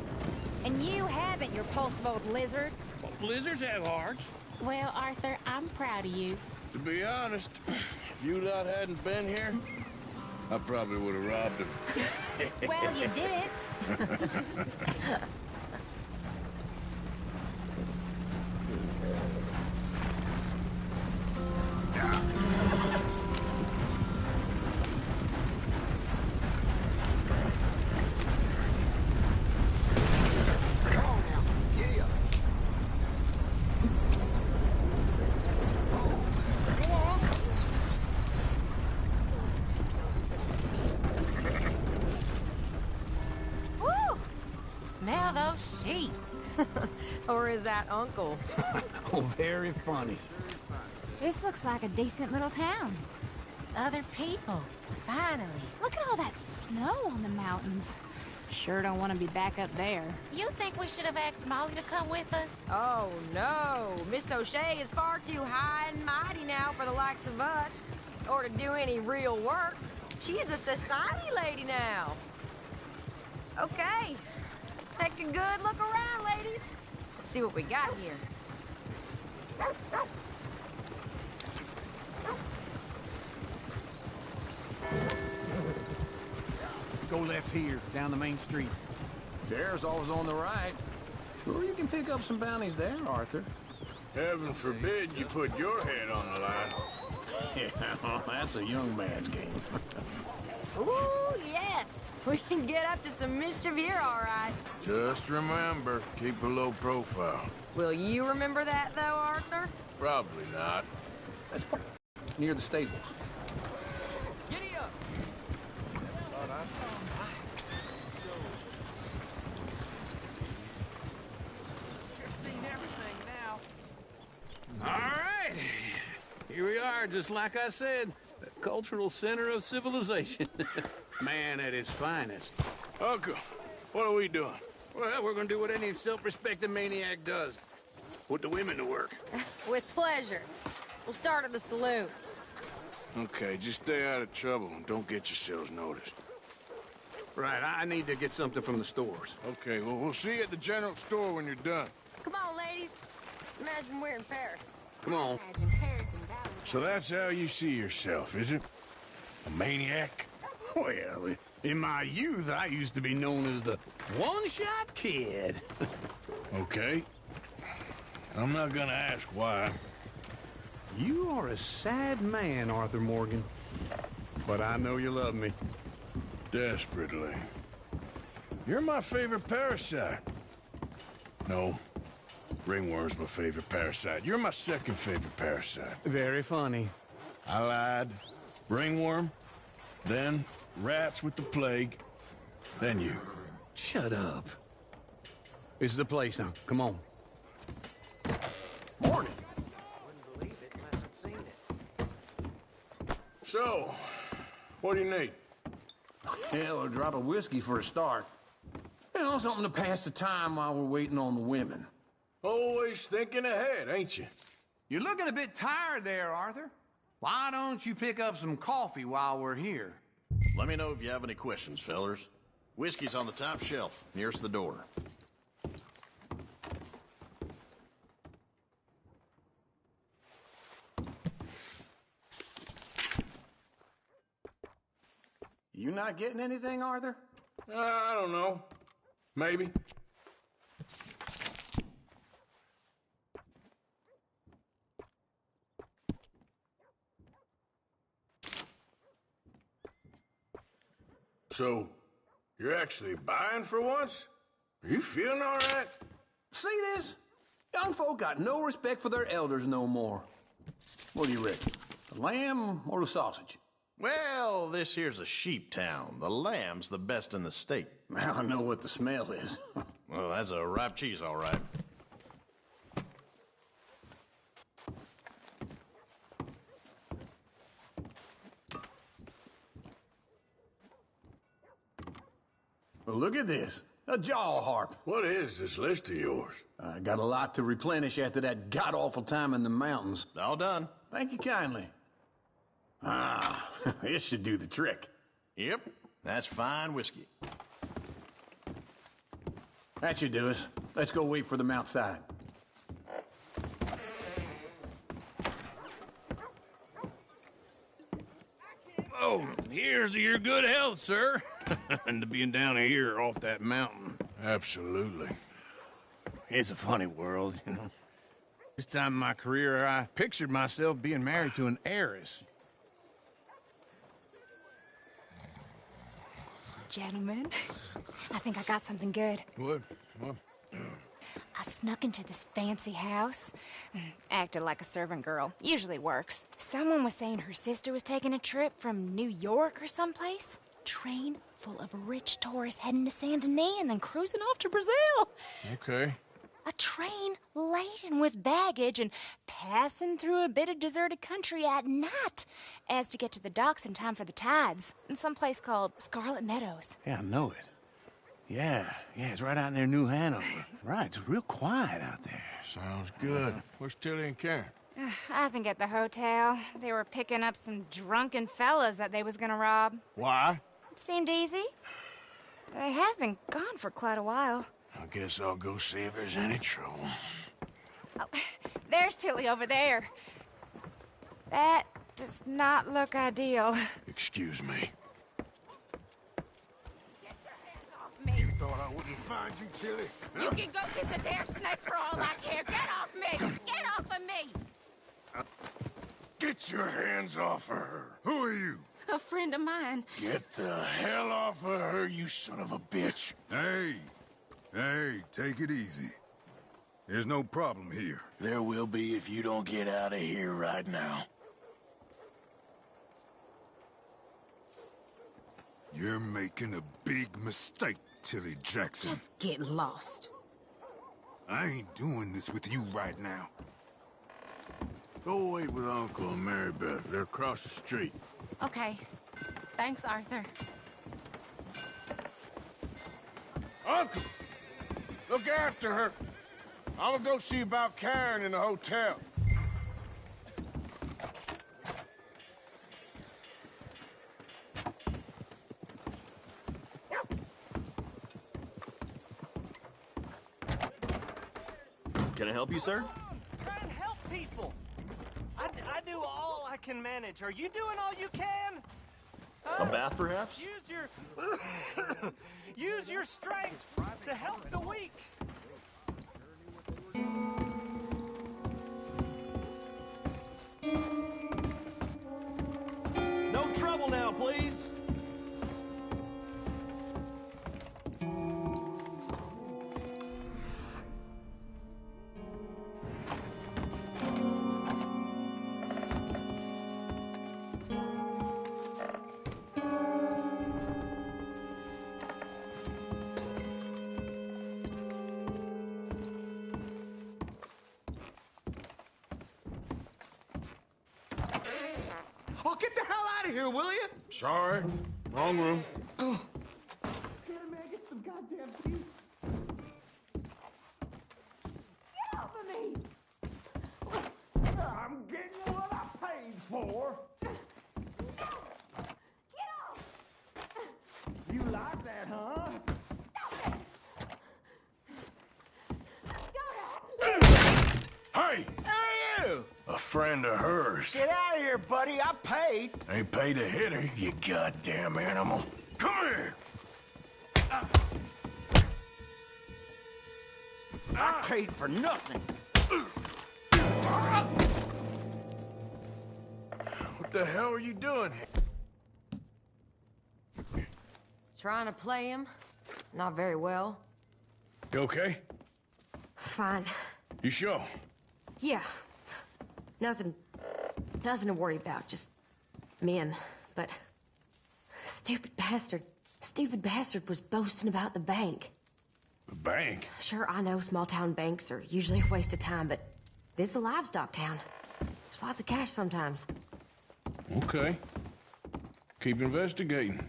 Speaker 2: And you haven't, you repulsive old lizard.
Speaker 9: Well, lizards have hearts.
Speaker 16: Well, Arthur, I'm proud of you.
Speaker 1: To be honest, if you lot hadn't been here, I probably would have robbed him.
Speaker 2: Well, you did it.
Speaker 14: Woo! Smell those sheep. Or is that Uncle?
Speaker 9: Oh, very funny.
Speaker 2: This looks like a decent little town.
Speaker 14: Other people. Finally.
Speaker 15: Look at all that snow on the mountains. Sure don't want to be back up there.
Speaker 14: You think we should have asked Molly to come with us?
Speaker 18: Oh, no. Miss O'Shea is far too high and mighty now for the likes of us, or to do any real work. She's a society lady now. Okay. Take a good look around, ladies. Let's see what we got here.
Speaker 11: Go left here, down the main street.
Speaker 9: Chair's always on the right. Sure you can pick up some bounties there, Arthur.
Speaker 1: Heaven forbid you put your head on the line.
Speaker 9: Yeah, that's a young man's game.
Speaker 18: Ooh, yes. We can get up to some mischief here, all right.
Speaker 1: Just remember, keep a low profile.
Speaker 18: Will you remember that, though, Arthur?
Speaker 1: Probably not.
Speaker 9: That's near the stables.
Speaker 4: Giddy up!
Speaker 9: You've seen everything now. All right. Here we are, just like I said. The cultural center of civilization. Man at his finest.
Speaker 1: Uncle, what are we doing?
Speaker 9: Well, we're gonna do what any self-respecting maniac does. Put the women to work.
Speaker 18: With pleasure. We'll start at the saloon.
Speaker 1: Okay, just stay out of trouble and don't get yourselves noticed.
Speaker 9: Right, I need to get something from the stores.
Speaker 1: Okay, well, we'll see you at the general store when you're done.
Speaker 18: Come on, ladies. Imagine we're in Paris.
Speaker 9: Come on.
Speaker 16: Imagine Paris and Valentine.
Speaker 1: So that's how you see yourself, is it? A maniac?
Speaker 9: Well, in my youth, I used to be known as the one-shot kid.
Speaker 1: Okay. I'm not gonna ask why.
Speaker 9: You are a sad man, Arthur Morgan. But I know you love me.
Speaker 1: Desperately. You're my favorite parasite. No. Ringworm's my favorite parasite. You're my second favorite parasite.
Speaker 9: Very funny.
Speaker 1: I lied. Ringworm, then rats with the plague, then you.
Speaker 9: Shut up. This is the place now. Come on.
Speaker 1: Morning.
Speaker 11: Wouldn't believe it unless I'd seen it.
Speaker 1: So, what do you need?
Speaker 9: Hell, a drop of whiskey for a start. You know, something to pass the time while we're waiting on the women.
Speaker 1: Always thinking ahead, ain't you?
Speaker 11: You're looking a bit tired there, Arthur. Why don't you pick up some coffee while we're here?
Speaker 8: Let me know if you have any questions, fellers.
Speaker 19: Whiskey's on the top shelf, nearest the door.
Speaker 11: You not getting anything, Arthur?
Speaker 1: I don't know. Maybe. So, you're actually buying for once? Are you feeling all right?
Speaker 9: See this? Young folk got no respect for their elders no more. What do you reckon? The lamb or the sausage?
Speaker 19: Well, this here's a sheep town. The lamb's the best in the state.
Speaker 9: I know what the smell is.
Speaker 19: Well, that's a ripe cheese, all right.
Speaker 9: Well, look at this. A jaw harp.
Speaker 1: What is this list of yours?
Speaker 9: I got a lot to replenish after that god-awful time in the mountains.
Speaker 19: All done.
Speaker 9: Thank you kindly. Ah, this should do the trick.
Speaker 19: Yep, that's fine whiskey.
Speaker 9: That should do us. Let's go wait for them outside.
Speaker 10: Oh, here's to your good health, sir. And to being down here off that mountain.
Speaker 1: Absolutely.
Speaker 10: It's a funny world, you know. This time in my career, I pictured myself being married to an heiress.
Speaker 15: Gentlemen, I think I got something good.
Speaker 1: What?
Speaker 15: I snuck into this fancy house. Acted like a servant girl. Usually works. Someone was saying her sister was taking a trip from New York or someplace. Train full of rich tourists heading to Saint Denis and then cruising off to Brazil.
Speaker 1: Okay.
Speaker 15: A train laden with baggage and passing through a bit of deserted country at night as to get to the docks in time for the tides in some place called Scarlet Meadows.
Speaker 10: Yeah, I know it. Yeah, it's right out near New Hanover. Right, it's real quiet out there.
Speaker 1: Sounds good. Where's Tilly and Karen?
Speaker 15: I think at the hotel. They were picking up some drunken fellas that they was gonna rob.
Speaker 1: Why?
Speaker 15: It seemed easy. They have been gone for quite a while.
Speaker 1: I guess I'll go see if there's any trouble.
Speaker 15: Oh, there's Tilly over there. That does not look ideal.
Speaker 1: Excuse me.
Speaker 6: You thought I wouldn't find you, Tilly?
Speaker 2: You can go kiss a damn snake for all I care. Get off me! Get off of me!
Speaker 1: Get your hands off of her.
Speaker 6: Who are you?
Speaker 16: A friend of mine.
Speaker 1: Get the hell off of her, you son of a bitch.
Speaker 17: Hey, take it easy. There's no problem here.
Speaker 1: There will be if you don't get out of here right now.
Speaker 17: You're making a big mistake, Tilly Jackson.
Speaker 2: Just get lost.
Speaker 17: I ain't doing this with you right now.
Speaker 1: Go wait with Uncle and Mary Beth. They're across the street.
Speaker 16: Okay. Thanks, Arthur.
Speaker 1: Uncle! Look after her. I'm gonna go see about Karen in the hotel.
Speaker 8: Can I help you, sir?
Speaker 4: Try and help people. I do all I can manage. Are you doing all you can?
Speaker 8: A bath, perhaps?
Speaker 4: Use your strength to help the weak.
Speaker 8: No trouble now, please.
Speaker 11: Oh, get the hell out of here, will you?
Speaker 1: Sorry. Wrong room.
Speaker 11: Get him, man. Get some goddamn peace.
Speaker 2: Get off of me!
Speaker 11: I'm getting you what I paid for.
Speaker 2: Get off!
Speaker 11: You like that, huh?
Speaker 1: friend of hers.
Speaker 11: Get out of here, buddy. I paid.
Speaker 1: Ain't paid to hit her, you goddamn animal. Come here!
Speaker 11: I paid for nothing.
Speaker 1: What the hell are you doing here?
Speaker 18: Trying to play him. Not very well.
Speaker 1: You okay?
Speaker 18: Fine.
Speaker 1: You sure?
Speaker 18: Yeah. Nothing to worry about. Just men. But stupid bastard was boasting about the bank.
Speaker 1: The bank?
Speaker 18: Sure, I know small town banks are usually a waste of time, but this is a livestock town. There's lots of cash sometimes.
Speaker 1: Okay. Keep investigating.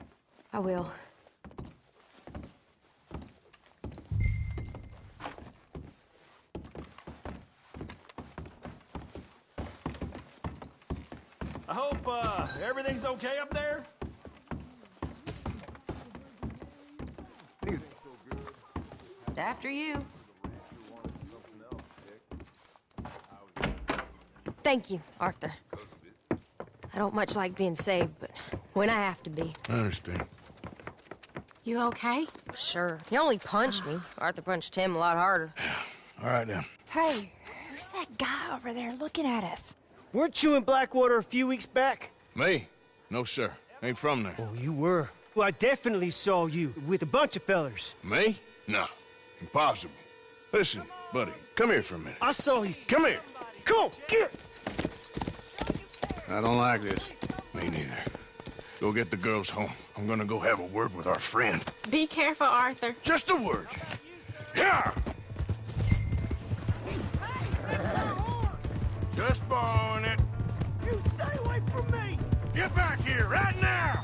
Speaker 18: I will.
Speaker 20: I hope, everything's okay up there?
Speaker 18: After you. Thank you, Arthur. I don't much like being saved, but when I have to be.
Speaker 1: I understand.
Speaker 15: You okay?
Speaker 18: Sure. He only punched me. Arthur punched him a lot harder.
Speaker 1: All right, then.
Speaker 15: Hey, who's that guy over there looking at us?
Speaker 21: Weren't you in Blackwater a few weeks back?
Speaker 1: Me? No, sir. Ain't from there.
Speaker 21: Oh, you were. Well, I definitely saw you with a bunch of fellers.
Speaker 1: Me? No. Impossible. Listen, buddy, come here for a minute.
Speaker 21: I saw you.
Speaker 1: Come here.
Speaker 21: Come on, get!
Speaker 1: I don't like this. Me neither. Go get the girls home. I'm gonna go have a word with our friend.
Speaker 16: Be careful, Arthur.
Speaker 1: Just a word. Yeah! Just borrowing it.
Speaker 21: You stay away from me!
Speaker 1: Get back here right now!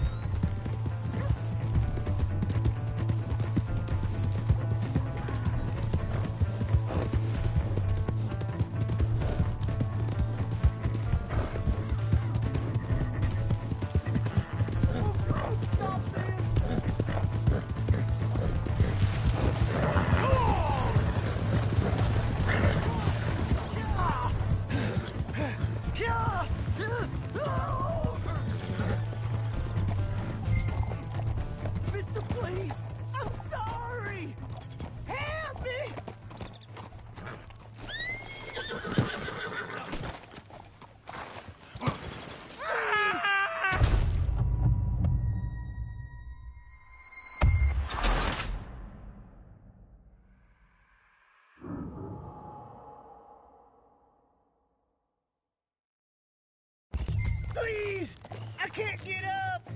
Speaker 21: Mister, please! I'm sorry! Help me! Please! I can't get up!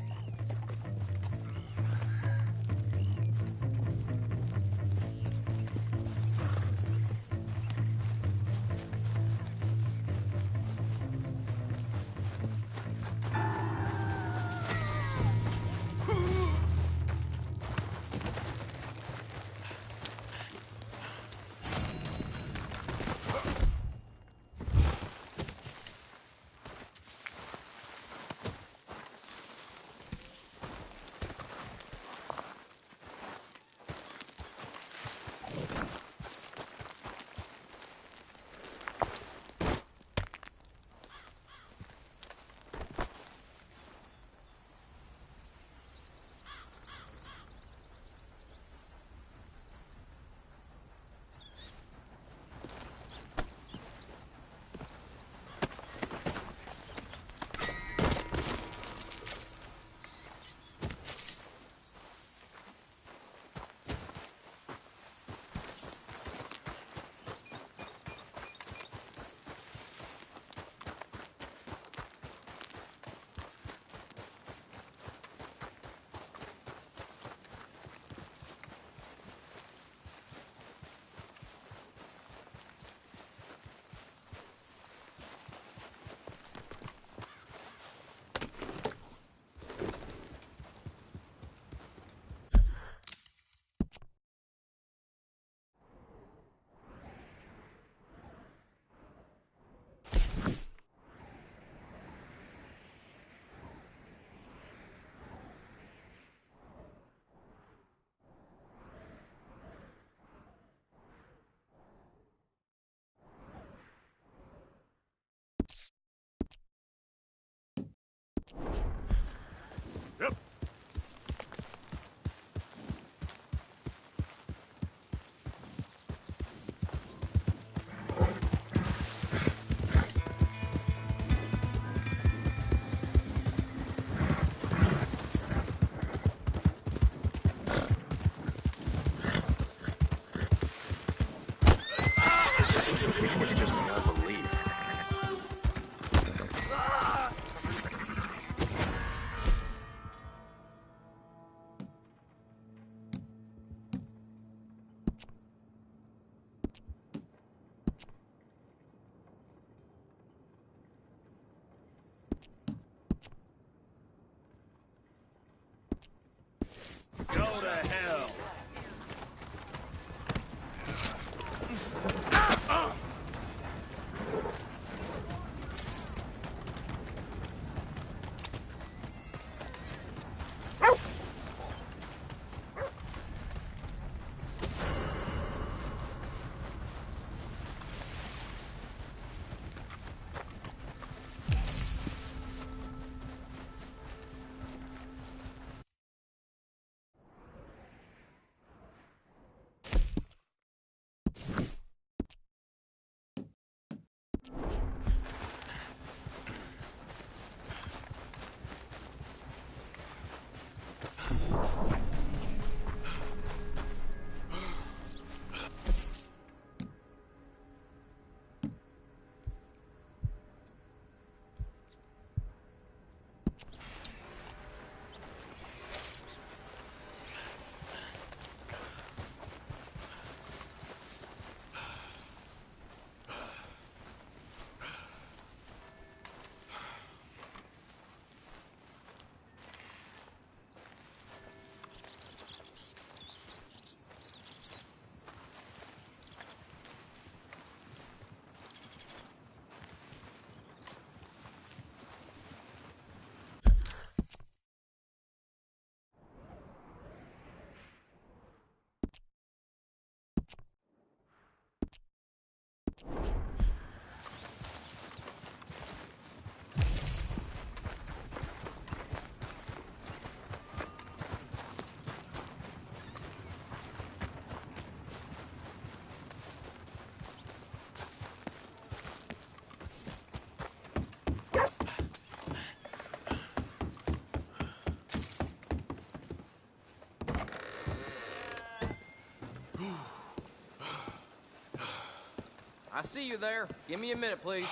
Speaker 3: I see you there. Give me a minute, please.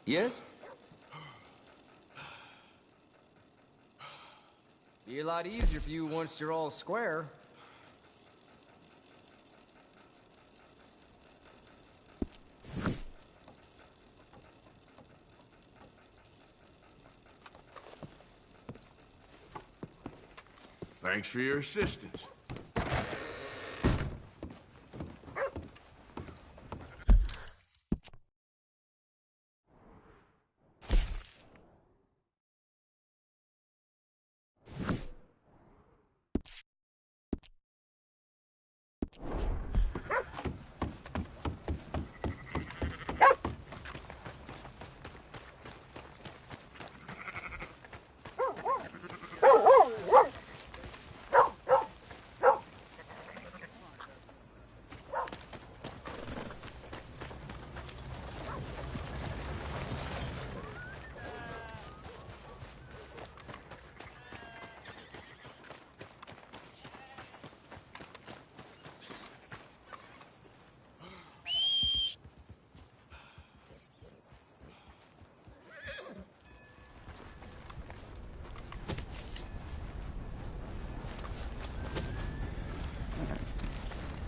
Speaker 22: Yes?
Speaker 3: Be a lot easier for you once you're all square.
Speaker 1: Thanks for your assistance.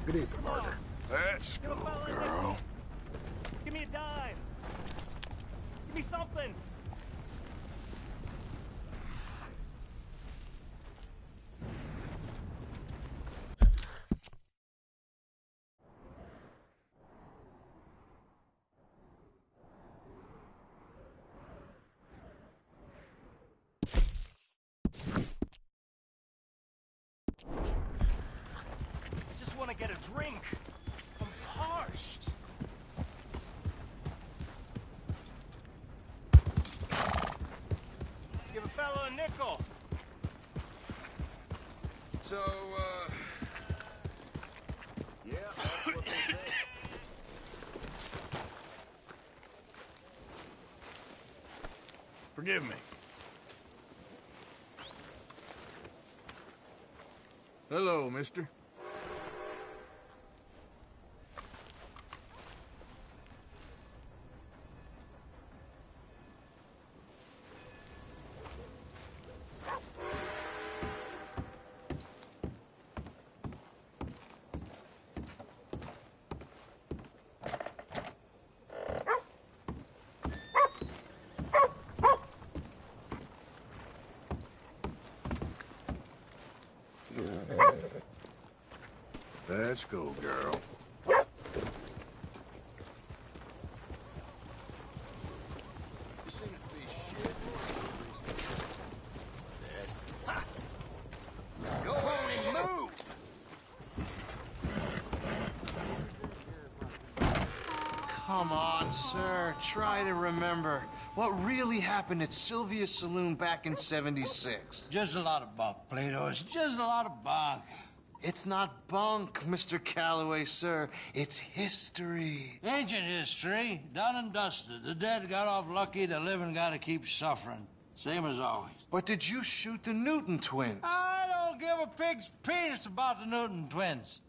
Speaker 6: Good evening, Margaret.
Speaker 1: Let's go, girl.
Speaker 21: Give me a dime. Give me something. I just want to get a drink. I'm parched. Give a fellow a nickel.
Speaker 1: So,
Speaker 19: Yeah, that's what they say.
Speaker 1: forgive me. Hello, mister. Let's go, girl.
Speaker 10: This seems to be shit.
Speaker 21: Go on and move.
Speaker 7: Come on, sir. Try to remember what really happened at Sylvia's Saloon back in '76.
Speaker 23: Just a lot of bunk, Plato. It's just a lot of bunk.
Speaker 7: It's not bunk, Mr. Calloway, sir. It's history.
Speaker 23: Ancient history, done and dusted. The dead got off lucky, the living gotta keep suffering. Same as always.
Speaker 7: But did you shoot the Newton twins?
Speaker 23: I don't give a pig's penis about the Newton twins.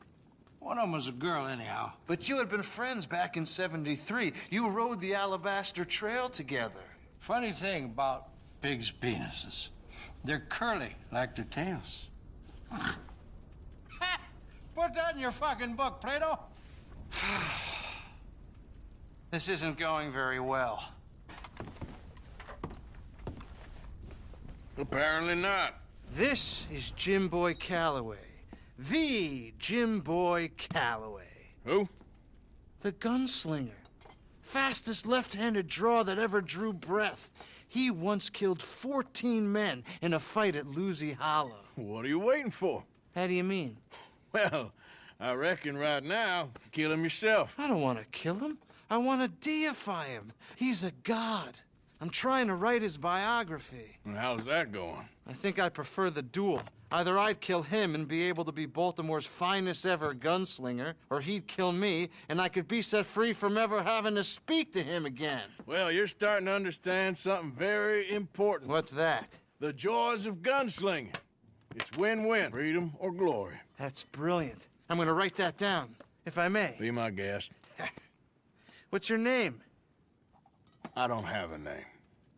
Speaker 23: One of them was a girl, anyhow.
Speaker 7: But you had been friends back in '73. You rode the Alabaster Trail together.
Speaker 23: Funny thing about pigs' penises. They're curly, like their tails. Put that in your fucking book, Plato.
Speaker 7: This isn't going very well.
Speaker 1: Apparently not.
Speaker 7: This is Jim Boy Calloway. The Jim Boy Calloway.
Speaker 1: Who?
Speaker 7: The gunslinger. Fastest left-handed draw that ever drew breath. He once killed 14 men in a fight at Lucy Hollow.
Speaker 1: What are you waiting for?
Speaker 7: How do you mean?
Speaker 1: Well, I reckon right now, kill him yourself.
Speaker 7: I don't want to kill him. I want to deify him. He's a god. I'm trying to write his biography.
Speaker 1: And how's that going?
Speaker 7: I think I prefer the duel. Either I'd kill him and be able to be Baltimore's finest ever gunslinger, or he'd kill me and I could be set free from ever having to speak to him again.
Speaker 1: Well, you're starting to understand something very important.
Speaker 7: What's that?
Speaker 1: The joys of gunslinging. It's win-win, freedom or glory.
Speaker 7: That's brilliant. I'm gonna write that down, if I may.
Speaker 1: Be my guest.
Speaker 7: What's your name?
Speaker 1: I don't have a name.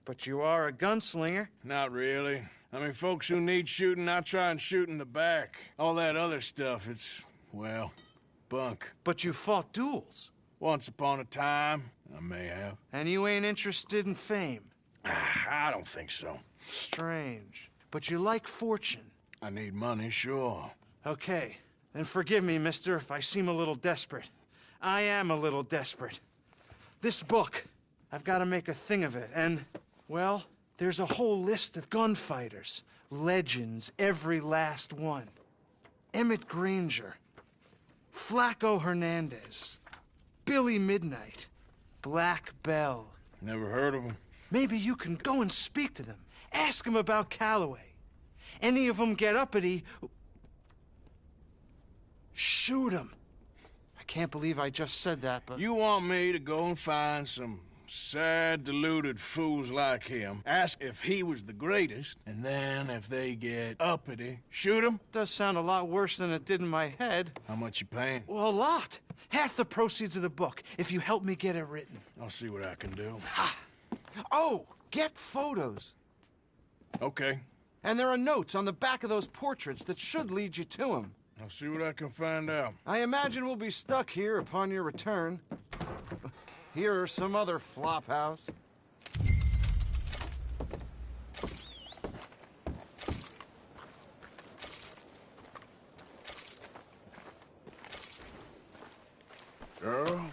Speaker 7: But you are a gunslinger.
Speaker 1: Not really. I mean, folks who need shooting, I try and shoot in the back. All that other stuff, it's, well, bunk.
Speaker 7: But you fought duels.
Speaker 1: Once upon a time, I may have.
Speaker 7: And you ain't interested in fame.
Speaker 1: I don't think so.
Speaker 7: Strange. But you like fortune.
Speaker 1: I need money, sure.
Speaker 7: Okay. Then forgive me, mister, if I seem a little desperate. I am a little desperate. This book, I've got to make a thing of it, and, well, there's a whole list of gunfighters. Legends, every last one. Emmett Granger. Flaco Hernandez. Billy Midnight. Black Bell.
Speaker 1: Never heard of him.
Speaker 7: Maybe you can go and speak to them. Ask them about Calloway. Any of them get uppity, shoot them. I can't believe I just said that, but...
Speaker 1: You want me to go and find some sad, deluded fools like him, ask if he was the greatest, and then if they get uppity, shoot him?
Speaker 7: Does sound a lot worse than it did in my head.
Speaker 1: How much you paying?
Speaker 7: Well, a lot. Half the proceeds of the book, if you help me get it written.
Speaker 1: I'll see what I can do.
Speaker 7: Ha! Oh, get photos.
Speaker 1: Okay.
Speaker 7: And there are notes on the back of those portraits that should lead you to him.
Speaker 1: I'll see what I can find out.
Speaker 7: I imagine we'll be stuck here upon your return. Here or some other flop house.
Speaker 1: Girl?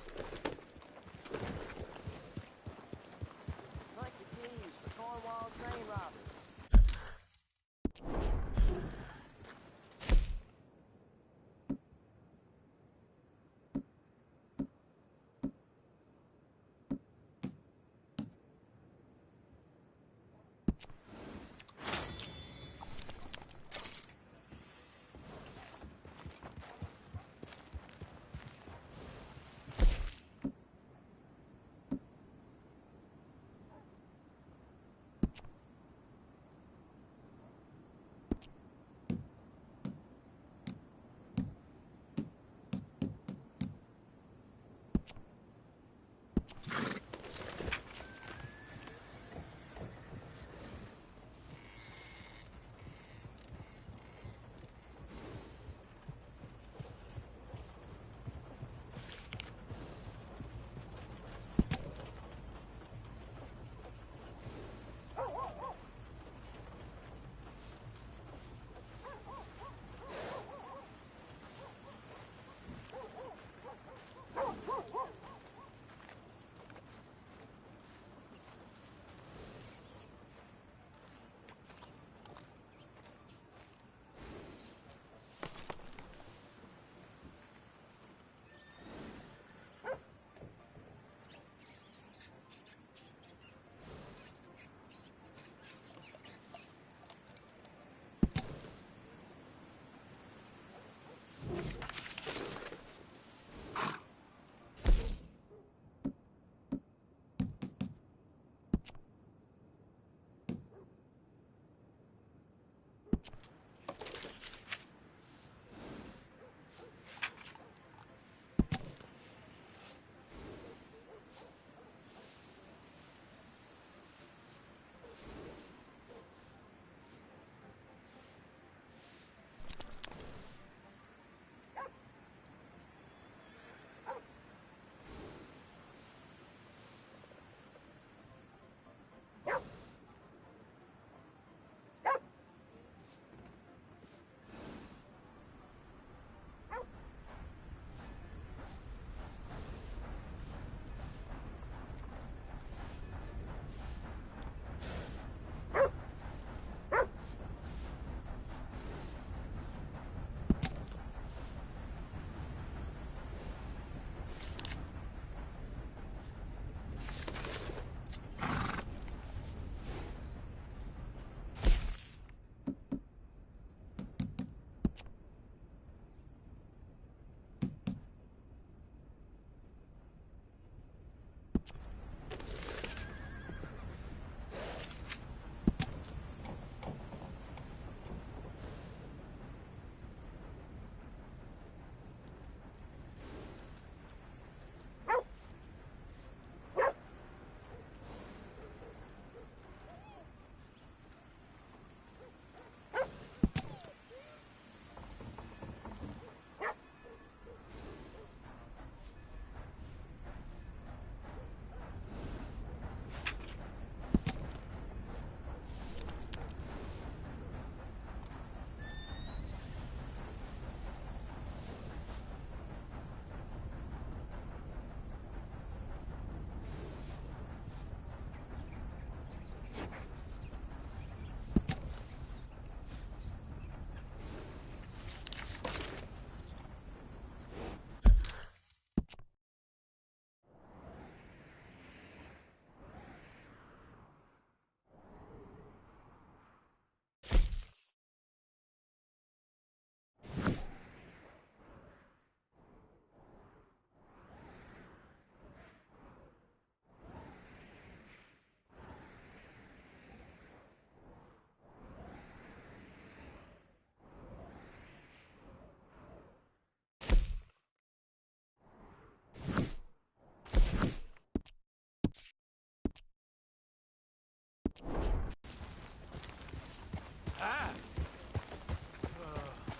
Speaker 21: Ah!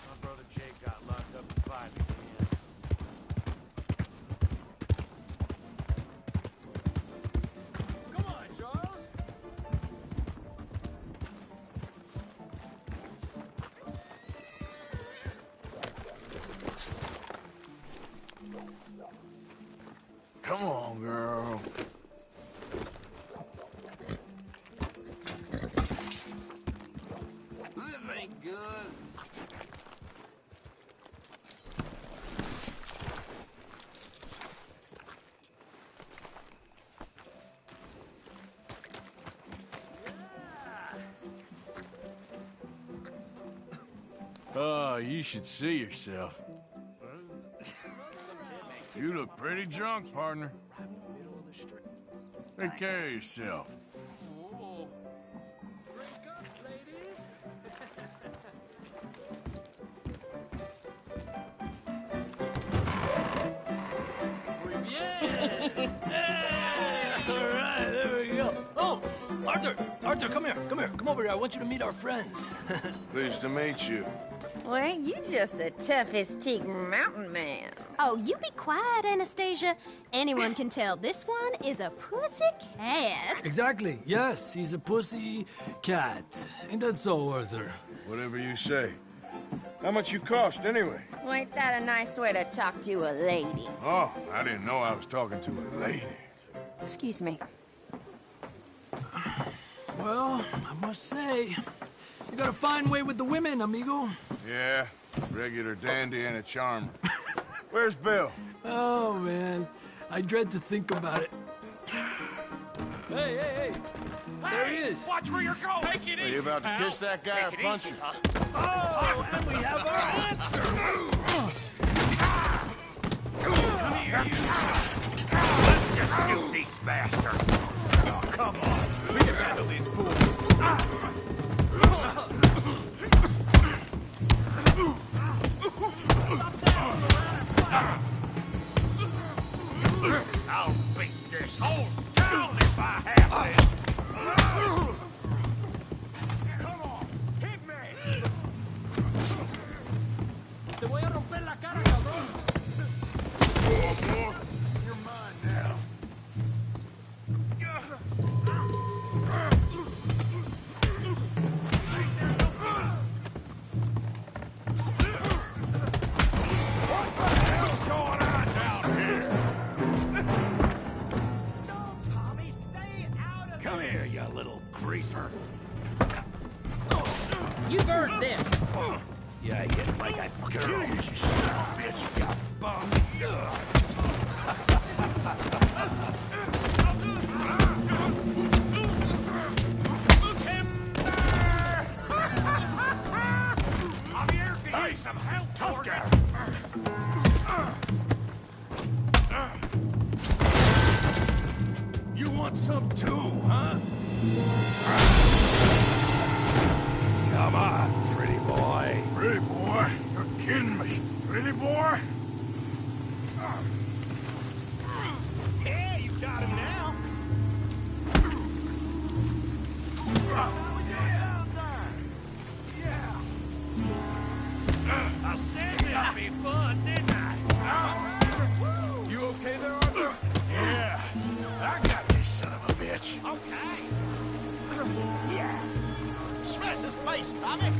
Speaker 21: My brother Jake got locked up in 5 again. Come on, Charles!
Speaker 1: Come on, girl.
Speaker 21: This ain't good.
Speaker 10: Oh, you should see yourself. You look pretty drunk, partner. Take care of yourself.
Speaker 21: All right, there we go. Oh, Arthur, come here. Come over here. I want you to meet our friends.
Speaker 1: Pleased to meet you.
Speaker 2: Well, ain't you just the toughest teak mountain man?
Speaker 14: Oh, you be quiet, Anastasia. Anyone can tell this one is a pussy cat.
Speaker 21: Exactly. Yes, he's a pussy cat. Ain't that so, Arthur?
Speaker 1: Whatever you say. How much you cost, anyway?
Speaker 2: Well, ain't that a nice way to talk to a lady?
Speaker 1: Oh, I didn't know I was talking to a lady.
Speaker 2: Excuse me.
Speaker 21: Well, I must say, you got a fine way with the women, amigo.
Speaker 1: Yeah, regular dandy and a charmer. Where's Bill?
Speaker 21: Oh, man. I dread to think about it. Hey! There he is.
Speaker 10: Watch where you're going. Take it
Speaker 1: Are you about to kiss that guy or punch him?
Speaker 21: Oh, and we have our answer.
Speaker 10: Come here, you. Let's just shoot these bastards.
Speaker 21: Oh, come on. We can handle these fools.
Speaker 10: I'll beat this whole town if I have to.
Speaker 21: Come on, hit me. Te voy a romper la cara, cabrón.
Speaker 10: You're mine now. What the hell's going on down here?
Speaker 21: No, Tommy, stay out of
Speaker 10: Come here, you little greaser.
Speaker 18: You've earned this.
Speaker 10: Yeah, you like a girl, you son of a bitch, you bum. I'm here to use some help. Tough guy. You want some too, huh? Come on, pretty boy. Pretty boy? You're kidding me. Pretty boy?
Speaker 21: Yeah, you got him now.
Speaker 10: I said it'd be fun, didn't I?
Speaker 21: You okay there, Arthur?
Speaker 10: Yeah. I got this son of a bitch.
Speaker 21: Okay.
Speaker 10: Yeah.
Speaker 21: Smash his face, Tommy.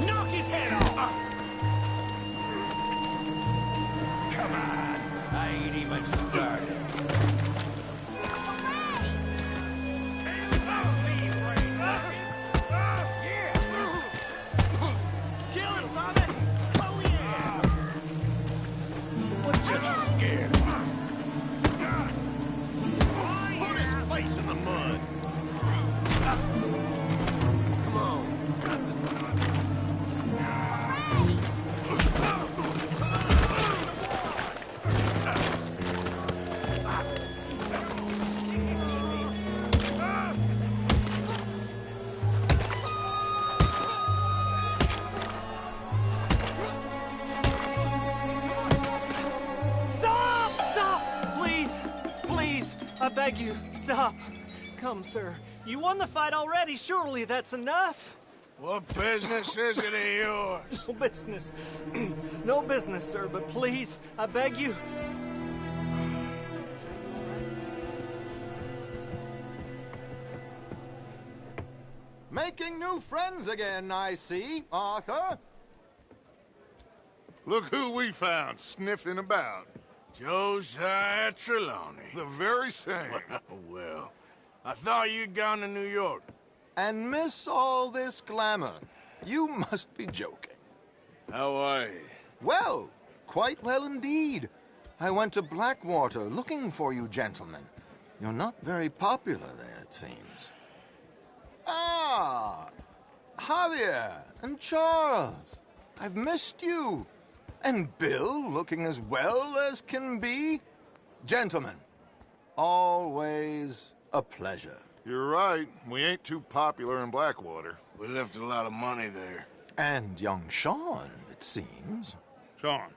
Speaker 21: Knock his head off.
Speaker 10: Come on. I ain't even started.
Speaker 21: Kill him, Tommy. Oh, yeah.
Speaker 10: What you scared?
Speaker 5: Please, I beg you, stop. Come, sir. You won the fight already. Surely that's enough.
Speaker 1: What business is it of yours?
Speaker 5: No business. No business, sir, but please, I beg you.
Speaker 11: Making new friends again, I see, Arthur.
Speaker 6: Look who we found sniffing about.
Speaker 1: Josiah Trelawney.
Speaker 6: The very same.
Speaker 1: Well, I thought you'd gone to New York.
Speaker 11: And miss all this glamour. You must be joking.
Speaker 1: How are you?
Speaker 11: Well, quite well indeed. I went to Blackwater looking for you gentlemen. You're not very popular there, it seems. Ah, Javier and Charles. I've missed you. And Bill looking as well as can be. Gentlemen, always a pleasure.
Speaker 6: You're right. We ain't too popular in Blackwater.
Speaker 1: We left a lot of money there.
Speaker 11: And young Sean, it seems.
Speaker 6: Sean,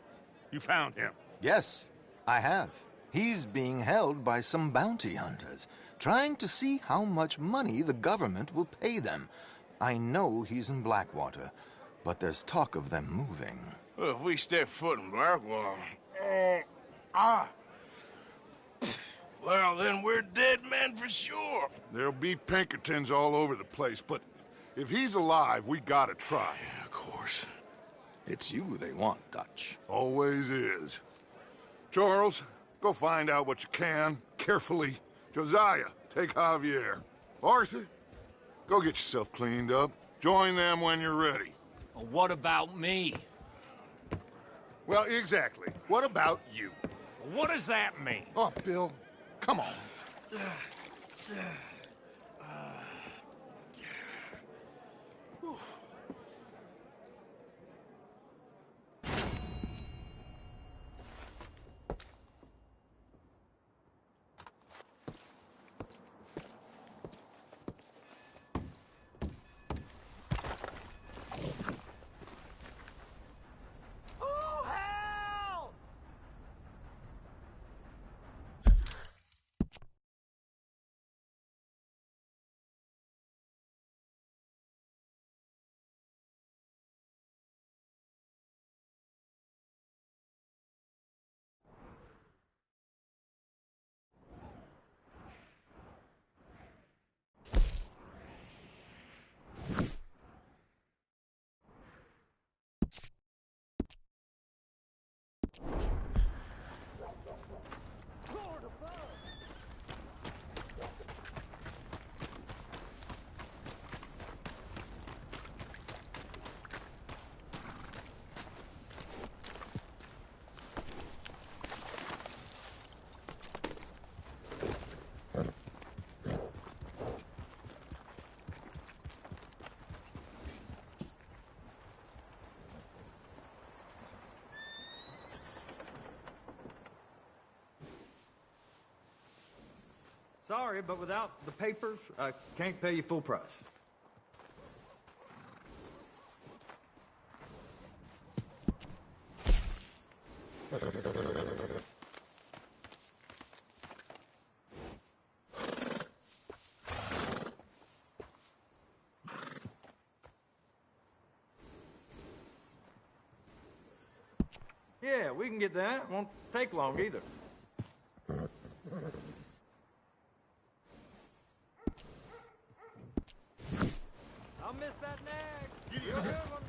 Speaker 6: you found him?
Speaker 11: Yes, I have. He's being held by some bounty hunters, trying to see how much money the government will pay them. I know he's in Blackwater, but there's talk of them moving.
Speaker 1: Well, if we step foot in Blackwater... Well, then we're dead men for sure.
Speaker 6: There'll be Pinkertons all over the place, but if he's alive, we gotta try.
Speaker 1: Yeah, of course.
Speaker 11: It's you they want, Dutch.
Speaker 6: Always is. Charles, go find out what you can, carefully. Josiah, take Javier. Arthur, go get yourself cleaned up. Join them when you're ready.
Speaker 9: Well, what about me?
Speaker 6: Well, exactly. What about you?
Speaker 9: What does that mean?
Speaker 6: Oh, Bill, come on.
Speaker 20: Sorry, but without the papers, I can't pay you full price. Yeah, we can get that. Won't take long either. I'll miss that nag. You're a good one.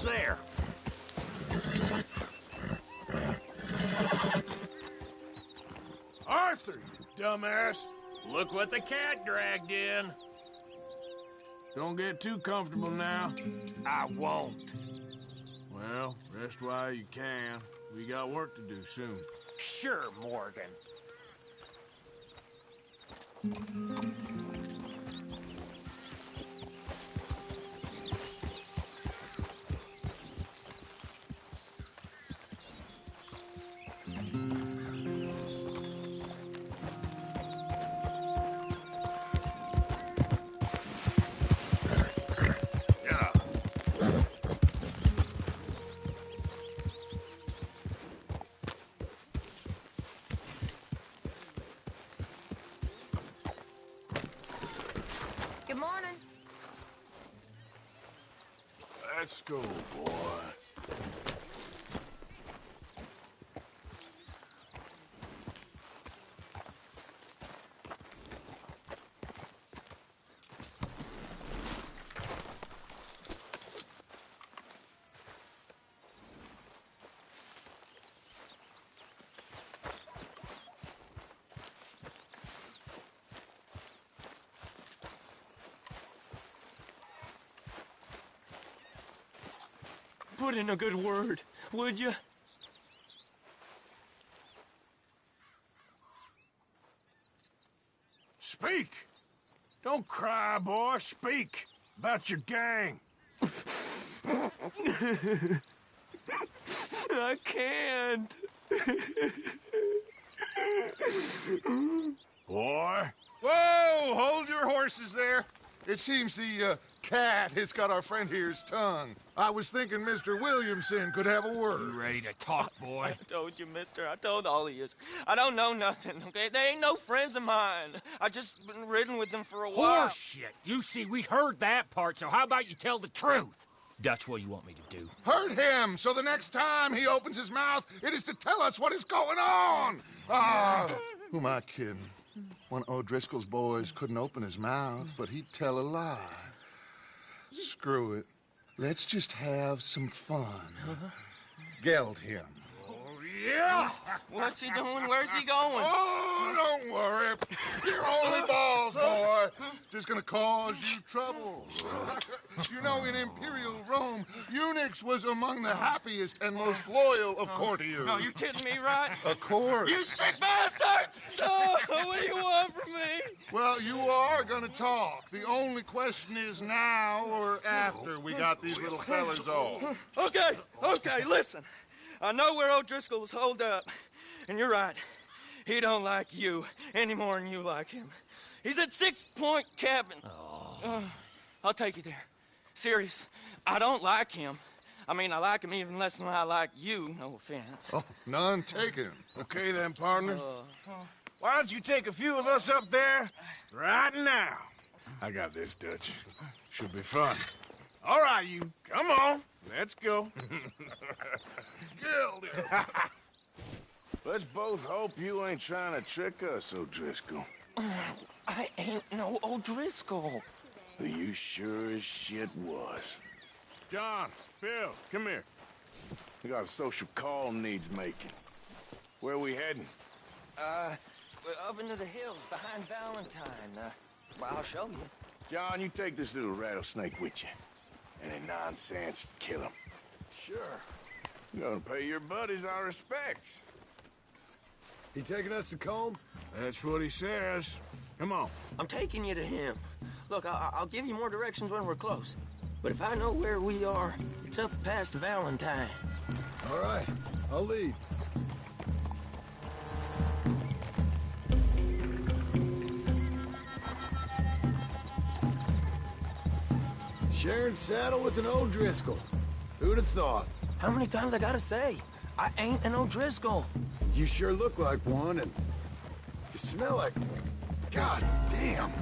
Speaker 9: Almost there.
Speaker 1: Arthur, you dumbass!
Speaker 9: Look what the cat dragged in.
Speaker 1: Don't get too comfortable now.
Speaker 9: I won't.
Speaker 1: Well, rest while you can. We got work to do soon.
Speaker 9: Sure, Morgan.
Speaker 18: Good morning.
Speaker 1: Let's go, boy.
Speaker 12: Put in a good word, would you?
Speaker 1: Speak! Don't cry, boy. Speak about your gang.
Speaker 12: I can't.
Speaker 1: Boy.
Speaker 6: Whoa! Hold your horses there. It seems the cat has got our friend here's tongue. I was thinking Mr. Williamson could have a word.
Speaker 1: You ready to talk, boy?
Speaker 12: I told you, mister. I told all of you. I don't know nothing, okay? They ain't no friends of mine. I just been ridden with them for a while.
Speaker 9: Horseshit! You see, we heard that part, so how about you tell the truth? That's what you want me to do.
Speaker 6: Hurt him, so the next time he opens his mouth, it is to tell us what is going on. Who am I kidding? One of O'Driscoll's boys couldn't open his mouth, but he'd tell a lie. Screw it. Let's just have some fun. Geld him.
Speaker 1: Yeah!
Speaker 12: What's he doing? Where's he going?
Speaker 6: Oh, don't worry. You're only balls, boy. Just gonna cause you trouble. You know, in Imperial Rome, eunuchs was among the happiest and most loyal of courtiers.
Speaker 12: No, you kidding me, right?
Speaker 6: Of course.
Speaker 12: You sick bastard! Oh, what do you want from me?
Speaker 6: Well, you are gonna talk. The only question is now or after we got these little fellas off.
Speaker 12: Okay, listen. I know where O'Driscoll's holed up, and you're right. He don't like you any more than you like him. He's at 6 Point Cabin. I'll take you there. Serious, I don't like him. I mean, I like him even less than I like you, no offense.
Speaker 6: Oh, none taken.
Speaker 1: Okay then, partner. Why don't you take a few of us up there right now? I got this, Dutch. Should be fun. All right, you. Come on. Let's go. Let's both hope you ain't trying to trick us, O'Driscoll.
Speaker 12: I ain't no O'Driscoll.
Speaker 1: You sure as shit was. John, Bill, come here. We got a social call needs making. Where we heading?
Speaker 12: We're up into the hills behind Valentine. Well, I'll show you.
Speaker 1: John, you take this little rattlesnake with you. Any nonsense, kill him.
Speaker 6: Sure.
Speaker 1: You're gonna pay your buddies our respects.
Speaker 6: He taking us to Combe?
Speaker 1: That's what he says. Come on.
Speaker 12: I'm taking you to him. Look, I'll give you more directions when we're close. But if I know where we are, it's up past Valentine.
Speaker 6: All right, I'll lead.
Speaker 11: Sharing saddle with an O'Driscoll. Who'd have thought?
Speaker 12: How many times I gotta say? I ain't an O'Driscoll.
Speaker 11: You sure look like one, and you smell like... God damn.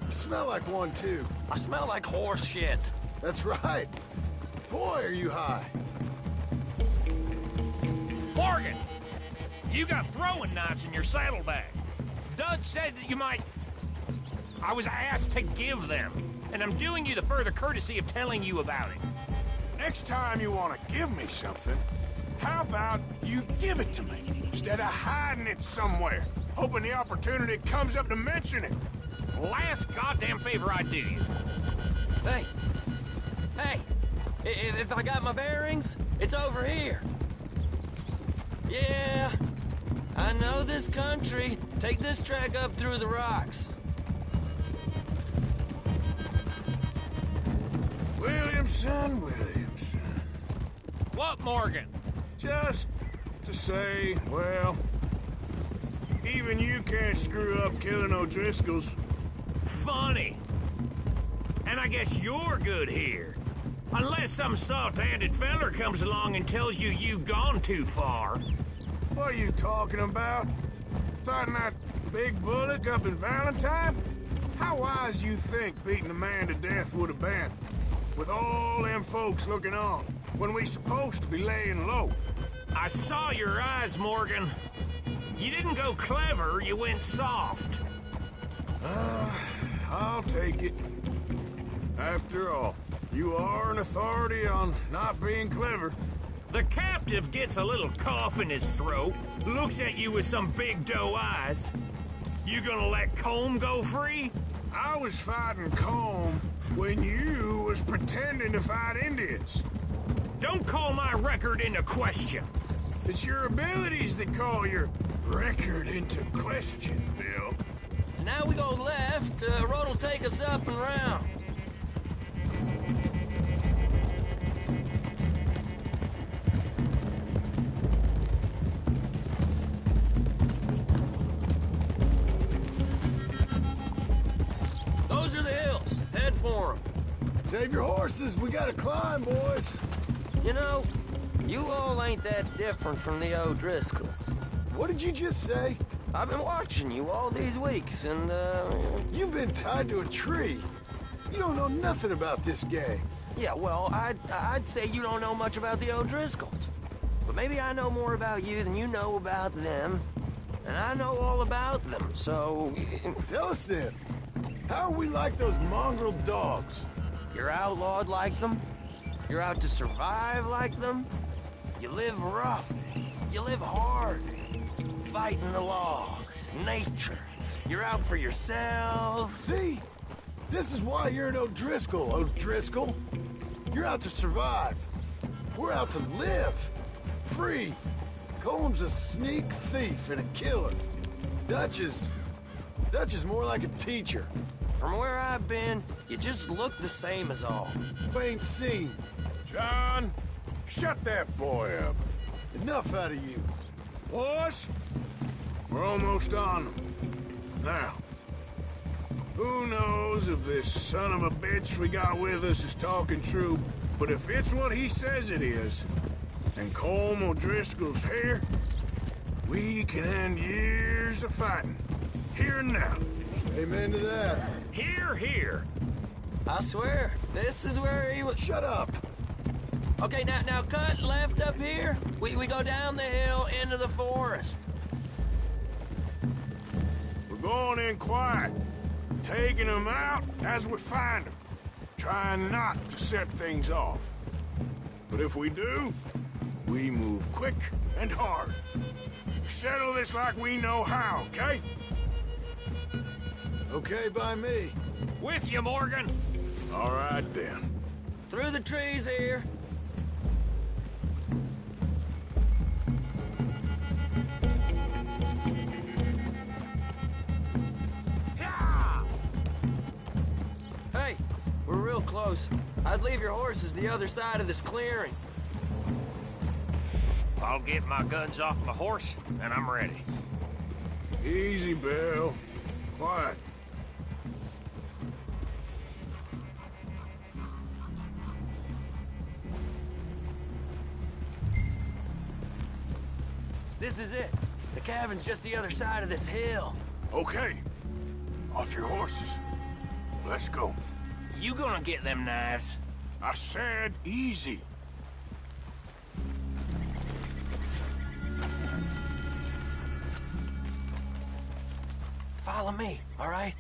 Speaker 11: You smell like one, too.
Speaker 12: I smell like horse shit.
Speaker 11: That's right. Boy, are you high.
Speaker 9: Morgan! You got throwing knives in your saddlebag. Dud said that you might... I was asked to give them, and I'm doing you the further courtesy of telling you about it.
Speaker 1: next time you want to give me something, how about you give it to me, instead of hiding it somewhere, hoping the opportunity comes up to mention it?
Speaker 4: Last goddamn favor I do you.
Speaker 12: Hey! Hey! If I got my bearings, it's over here. Yeah, I know this country. Take this track up through the rocks.
Speaker 1: Williamson.
Speaker 4: What, Morgan?
Speaker 1: Just to say, well, even you can't screw up killing O'Driscolls.
Speaker 4: Funny. And I guess you're good here. Unless some soft-handed feller comes along and tells you you've gone too far.
Speaker 1: What are you talking about? Fighting that big bullock up in Valentine? How wise you think beating a man to death would have been? With all them folks looking on, when we supposed to be laying low.
Speaker 4: I saw your eyes, Morgan. You didn't go clever, you went soft.
Speaker 1: I'll take it. After all, you are an authority on not being clever.
Speaker 4: The captive gets a little cough in his throat, looks at you with some big doe eyes. You gonna let Colm go free?
Speaker 1: I was fighting Colm when you was pretending to fight Indians.
Speaker 4: Don't call my record into question.
Speaker 1: It's your abilities that call your record into question, Bill.
Speaker 12: Now we go left. Road will take us up and round. Those are the hills. Head for them.
Speaker 11: Save your horses. We gotta climb, boys.
Speaker 12: You know, you all ain't that different from the O'Driscolls.
Speaker 11: What did you just say?
Speaker 12: I've been watching you all these weeks, and,
Speaker 11: You've been tied to a tree. You don't know nothing about this gang.
Speaker 12: Yeah, well, I'd say you don't know much about the O'Driscolls. But maybe I know more about you than you know about them. And I know all about them, so...
Speaker 11: Tell us then. How are we like those mongrel dogs?
Speaker 12: You're outlawed like them. You're out to survive like them. You live rough. You live hard. Fighting the law. Nature. You're out for yourself.
Speaker 11: See? This is why you're an O'Driscoll, O'Driscoll. You're out to survive. We're out to live. Free. Colm's a sneak thief and a killer. Dutch is more like a teacher.
Speaker 12: From where I've been, you just look the same as all.
Speaker 11: You ain't seen.
Speaker 1: John, shut that boy up.
Speaker 11: Enough out of you.
Speaker 1: Boys, we're almost on them. Now, who knows if this son of a bitch we got with us is talking true, but if it's what he says it is, and Colm O'Driscoll's here, we can end years of fighting. Here and now.
Speaker 11: Amen to that.
Speaker 4: Here.
Speaker 12: I swear, this is where he was...
Speaker 11: Shut up.
Speaker 12: Okay, now cut left up here. We go down the hill into the forest.
Speaker 1: We're going in quiet, taking them out as we find them, trying not to set things off. But if we do, we move quick and hard. We settle this like we know how, okay?
Speaker 11: Okay by me.
Speaker 4: With you, Morgan.
Speaker 1: All right, then.
Speaker 12: Through the trees here. Hey, we're real close. I'd leave your horses the other side of this clearing.
Speaker 4: I'll get my guns off my horse, and I'm ready.
Speaker 1: Easy, Bill. Quiet.
Speaker 12: This is it. The cabin's just the other side of this hill.
Speaker 1: Okay. Off your horses. Let's go.
Speaker 4: You gonna get them knives?
Speaker 1: I said easy.
Speaker 12: Follow me, all right?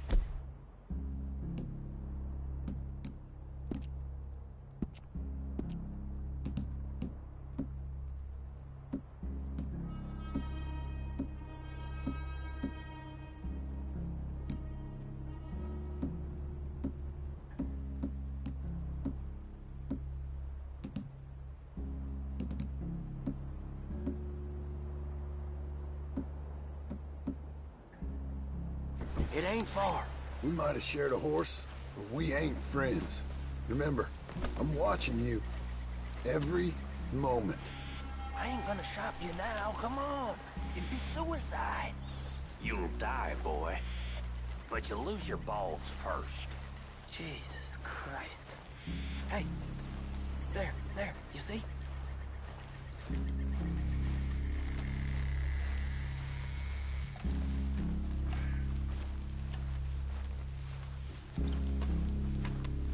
Speaker 13: It ain't far.
Speaker 17: We might have shared a horse, but we ain't friends. Remember, I'm watching you. Every moment.
Speaker 21: I ain't gonna shop you now. Come on. It'd be suicide. You'll die, boy. But you'll lose your balls first. Jesus Christ. Hey. There. You see?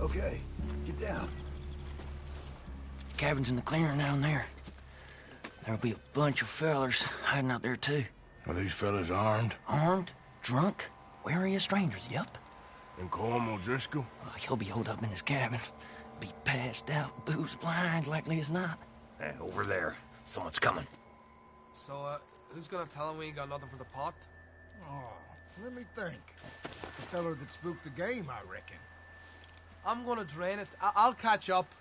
Speaker 17: Okay, get down.
Speaker 21: Cabin's in the clearing down there. There'll be a bunch of fellers hiding out there, too.
Speaker 1: Are these fellas armed?
Speaker 21: Armed? Drunk? Wary of strangers, yup.
Speaker 1: And Colm O'Driscoll?
Speaker 21: He'll be holed up in his cabin. Be passed out, booze blind, likely as not.
Speaker 4: Hey, over there. Someone's coming.
Speaker 22: So, who's gonna tell him we ain't got nothing for the pot?
Speaker 24: Oh, let me think. The feller that spooked the game, I reckon.
Speaker 22: I'm gonna drain it. I'll catch up.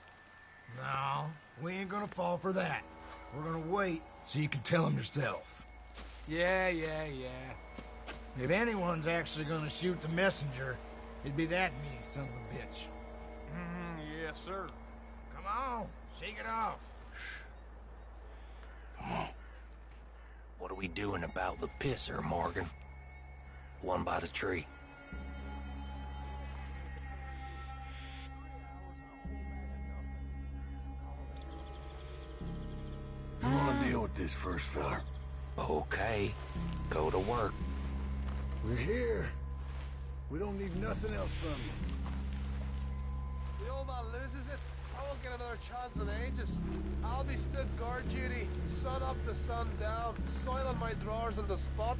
Speaker 24: No, we ain't gonna fall for that. We're gonna wait so you can tell him yourself.
Speaker 22: Yeah.
Speaker 24: If anyone's actually gonna shoot the messenger, it'd be that mean son of a bitch.
Speaker 10: Yes, sir.
Speaker 24: Come on, shake it off.
Speaker 21: Come on. What are we doing about the pisser, Morgan? One by the tree.
Speaker 1: You wanna deal with this first, fella?
Speaker 21: Okay. Go to work.
Speaker 17: We're here. We don't need nothing else from you.
Speaker 22: The old man loses it. I won't get another chance in ages. I'll be stood guard duty, sun up to sun down, soiling my drawers on the spot.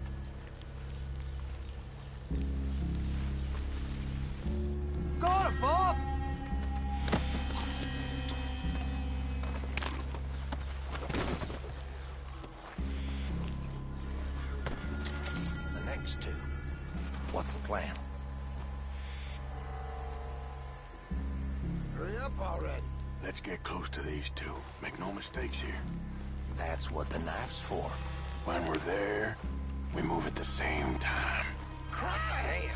Speaker 22: Got it, Bob!
Speaker 21: The next two. What's the plan?
Speaker 24: Hurry up already.
Speaker 1: Let's get close to these two. Make no mistakes here.
Speaker 21: That's what the knife's for.
Speaker 1: When we're there, we move at the same time.
Speaker 21: Damn.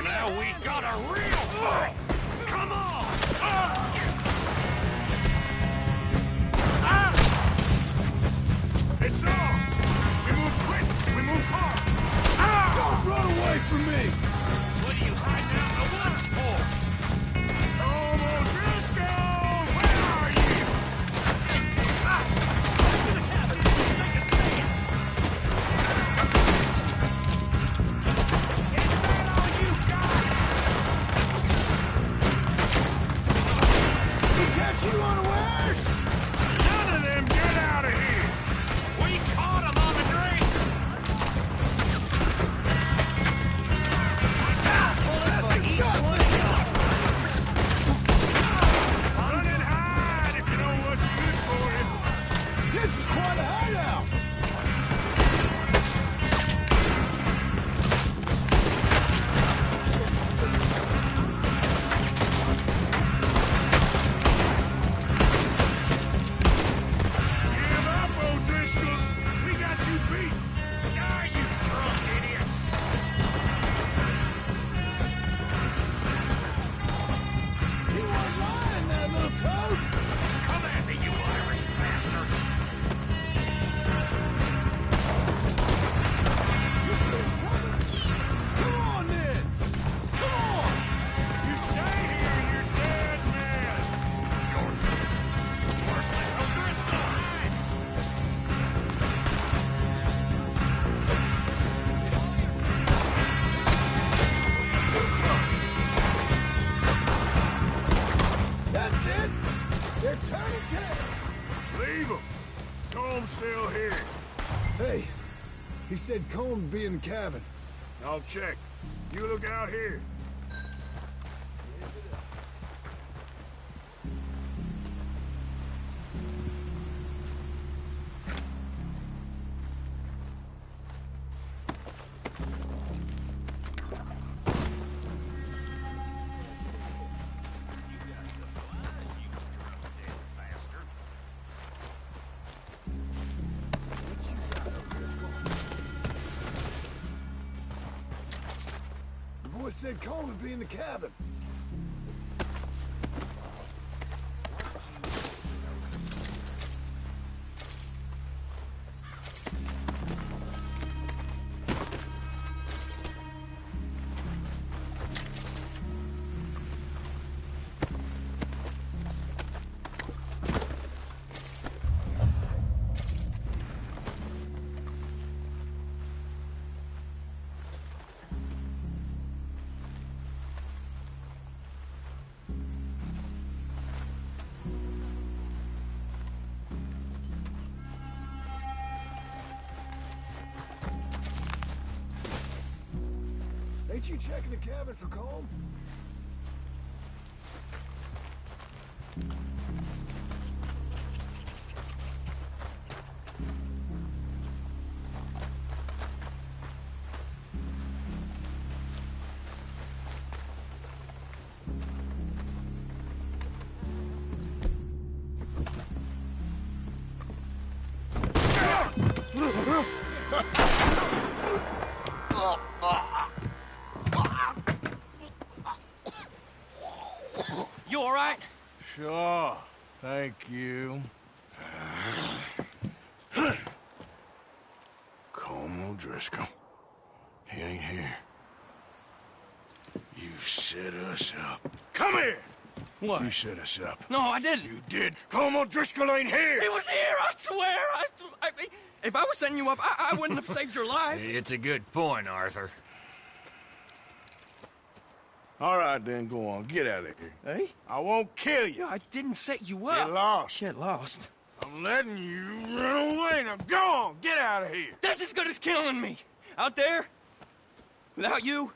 Speaker 4: Now we got a real fight! Come on!
Speaker 1: It's on! We move quick! We move hard! Don't run away from me!
Speaker 4: What are you hiding out in the woods for?
Speaker 1: Colm O'Driscoll! Where are you?
Speaker 4: To the cabin! Make a stand! Is that all you got?
Speaker 1: We catch you unawares! None of them get out of here!
Speaker 4: We caught him on the drink!
Speaker 1: Run and hide if you know what's good for you! This is quite a hideout! Give up, O'Driscolls! We got you beat!
Speaker 4: Are you drunk idiots?
Speaker 1: He wasn't lying, that little toad!
Speaker 4: Come at me, you Irish bastards!
Speaker 1: Come on, then! Come on! You stay here, you're dead man!
Speaker 4: Worthless O'Driscoll hides!
Speaker 1: That's it! They're turning tail! Leave them! Colm's still here. Hey, he said Colm'd be in the cabin. I'll check. You look out here.
Speaker 17: said Colin would be in the cabin. Ain't you checking the cabin for Colm?
Speaker 12: You all right?
Speaker 1: Sure. Thank you. Colm O'Driscoll. He ain't here. You set us up. Come here!
Speaker 12: What?
Speaker 1: You set us up.
Speaker 12: No, I didn't.
Speaker 1: You did. Colm O'Driscoll ain't here!
Speaker 12: He was here, I swear! If I was setting you up, I wouldn't have saved your life.
Speaker 4: It's a good point, Arthur.
Speaker 1: All right, then, go on. Get out of here.
Speaker 12: Hey?
Speaker 1: I won't kill you.
Speaker 12: I didn't set you up.
Speaker 1: Get lost.
Speaker 12: Get lost?
Speaker 1: I'm letting you run away. Now go on. Get out of here.
Speaker 12: That's as good as killing me. Out there, without you,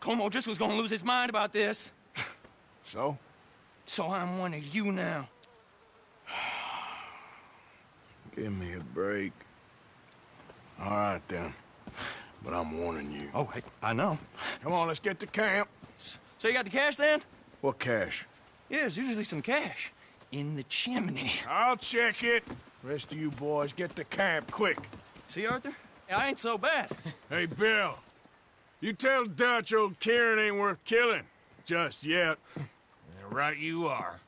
Speaker 12: Colm O'Driscoll's gonna lose his mind about this.
Speaker 1: So?
Speaker 12: So I'm one of you now.
Speaker 1: Give me a break. All right, then. But I'm warning you.
Speaker 12: Oh, hey, I know.
Speaker 1: Come on, let's get to camp.
Speaker 12: So you got the cash, then?
Speaker 1: What cash?
Speaker 12: Yeah, there's usually some cash. In the chimney.
Speaker 1: I'll check it. Rest of you boys, get to camp, quick.
Speaker 12: See, Arthur? I ain't so bad.
Speaker 1: Hey, Bill. You tell Dutch old Kieran ain't worth killing. Just yet.
Speaker 4: Right you are.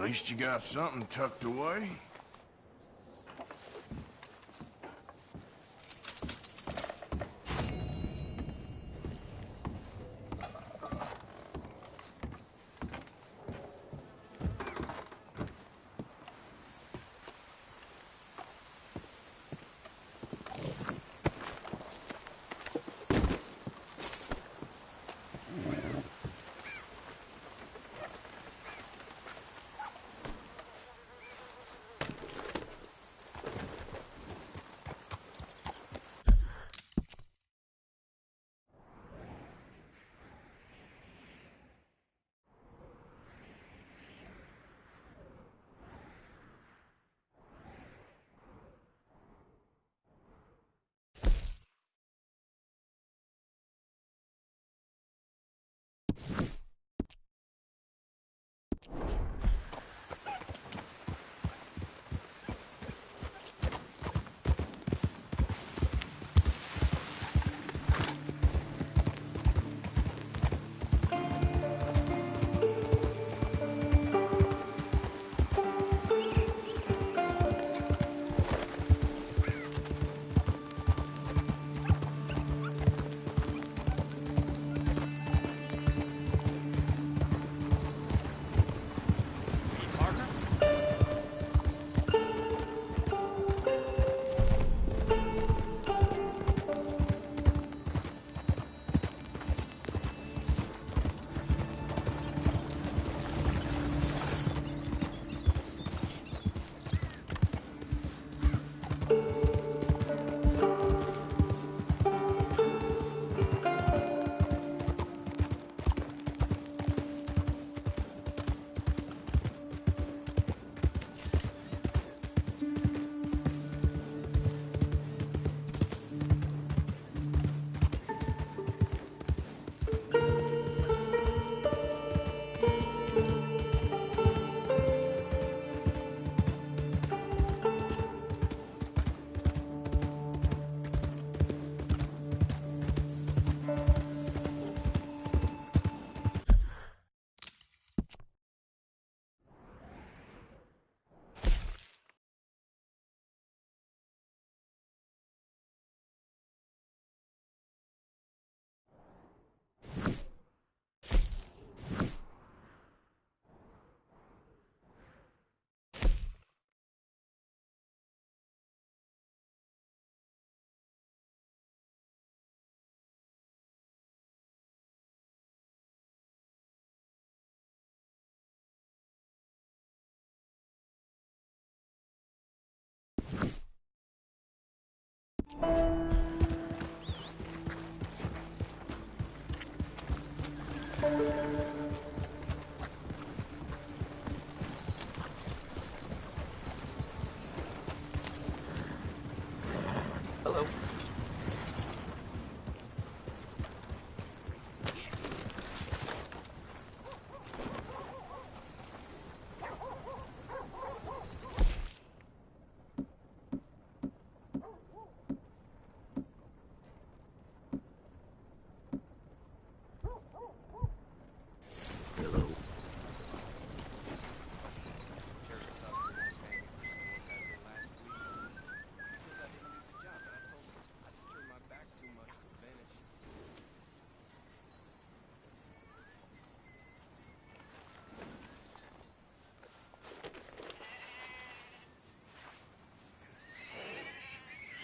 Speaker 1: least you got something tucked away.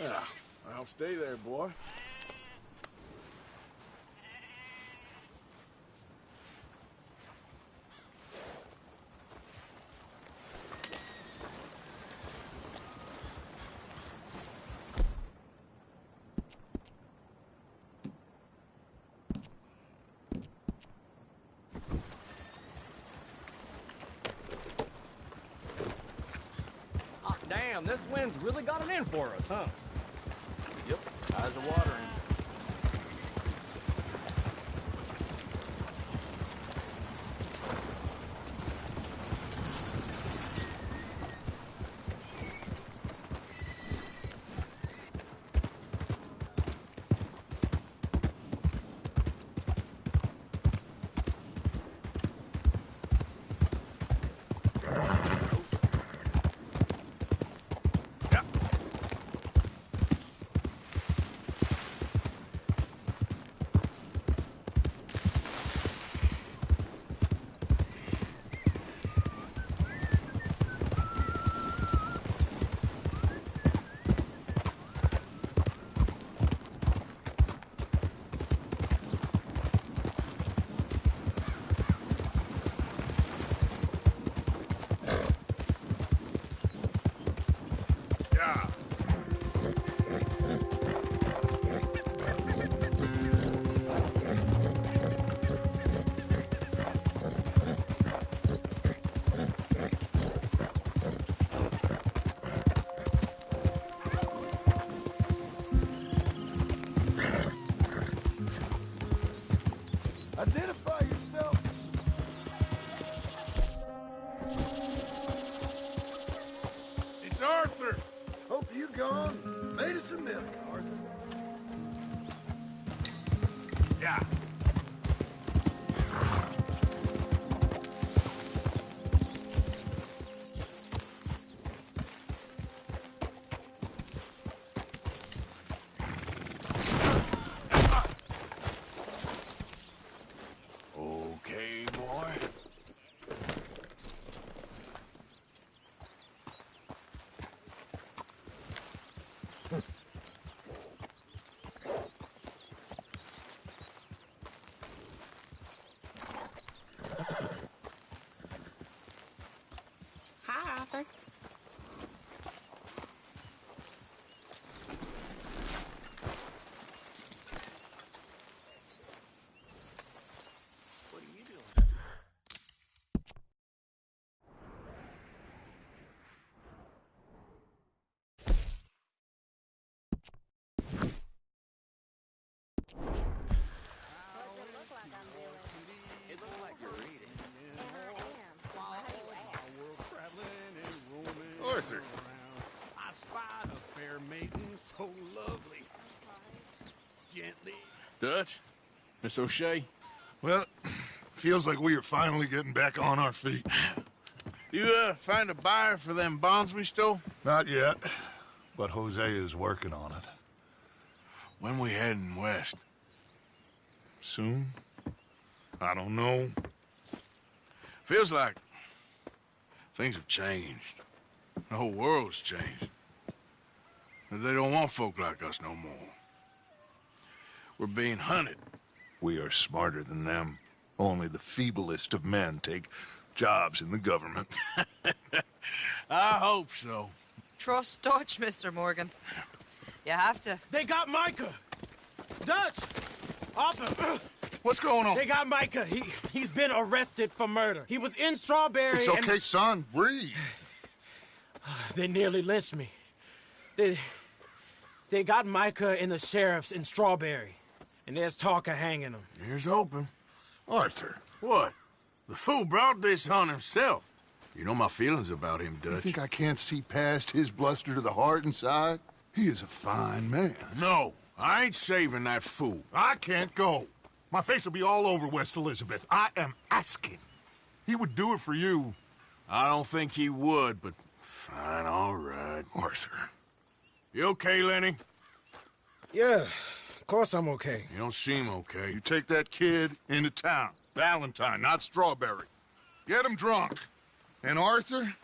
Speaker 1: Yeah, I'll stay there, boy.
Speaker 8: Oh, damn, this wind's really got it in for us, huh?
Speaker 3: Yep, eyes are watering.
Speaker 17: Identify yourself.
Speaker 1: It's Arthur.
Speaker 17: Hope you gone. Made us a million, Arthur.
Speaker 1: Yeah. Okay, boy.
Speaker 18: Hi, Arthur.
Speaker 21: What are you doing? It looks like you're reading.
Speaker 9: Arthur. I spied a fair maiden so lovely. Gently.
Speaker 6: Dutch?
Speaker 1: Miss O'Shea?
Speaker 6: Well, feels like we are finally getting back on our feet.
Speaker 1: You, find a buyer for them bonds we stole?
Speaker 6: Not yet, but Jose is working on it.
Speaker 1: When we heading west?
Speaker 6: Soon? I don't know.
Speaker 1: Feels like things have changed. The whole world's changed. They don't want folk like us no more. We're being hunted.
Speaker 6: We are smarter than them. Only the feeblest of men take jobs in the government.
Speaker 1: I hope so.
Speaker 13: Trust Dutch, Mr. Morgan. You have to.
Speaker 5: They got Micah! Dutch! Arthur!
Speaker 6: What's going on?
Speaker 5: They got Micah. He's been arrested for murder. He was in Strawberry.
Speaker 6: It's okay, son. Breathe.
Speaker 5: They nearly lynched me. They got Micah and the sheriffs in Strawberry. And there's talk of hanging him.
Speaker 1: Here's hoping.
Speaker 6: Arthur.
Speaker 1: What? The fool brought this on himself. You know my feelings about him, Dutch.
Speaker 6: You think I can't see past his bluster to the heart inside? He is a fine man.
Speaker 1: No, I ain't saving that fool.
Speaker 6: I can't go. My face will be all over West Elizabeth. I am asking. He would do it for you.
Speaker 1: I don't think he would, but fine, all right.
Speaker 6: Arthur.
Speaker 1: You okay, Lenny?
Speaker 5: Yeah, of course I'm okay.
Speaker 1: You don't seem okay.
Speaker 6: You take that kid into town. Valentine, not Strawberry. Get him drunk. And Arthur,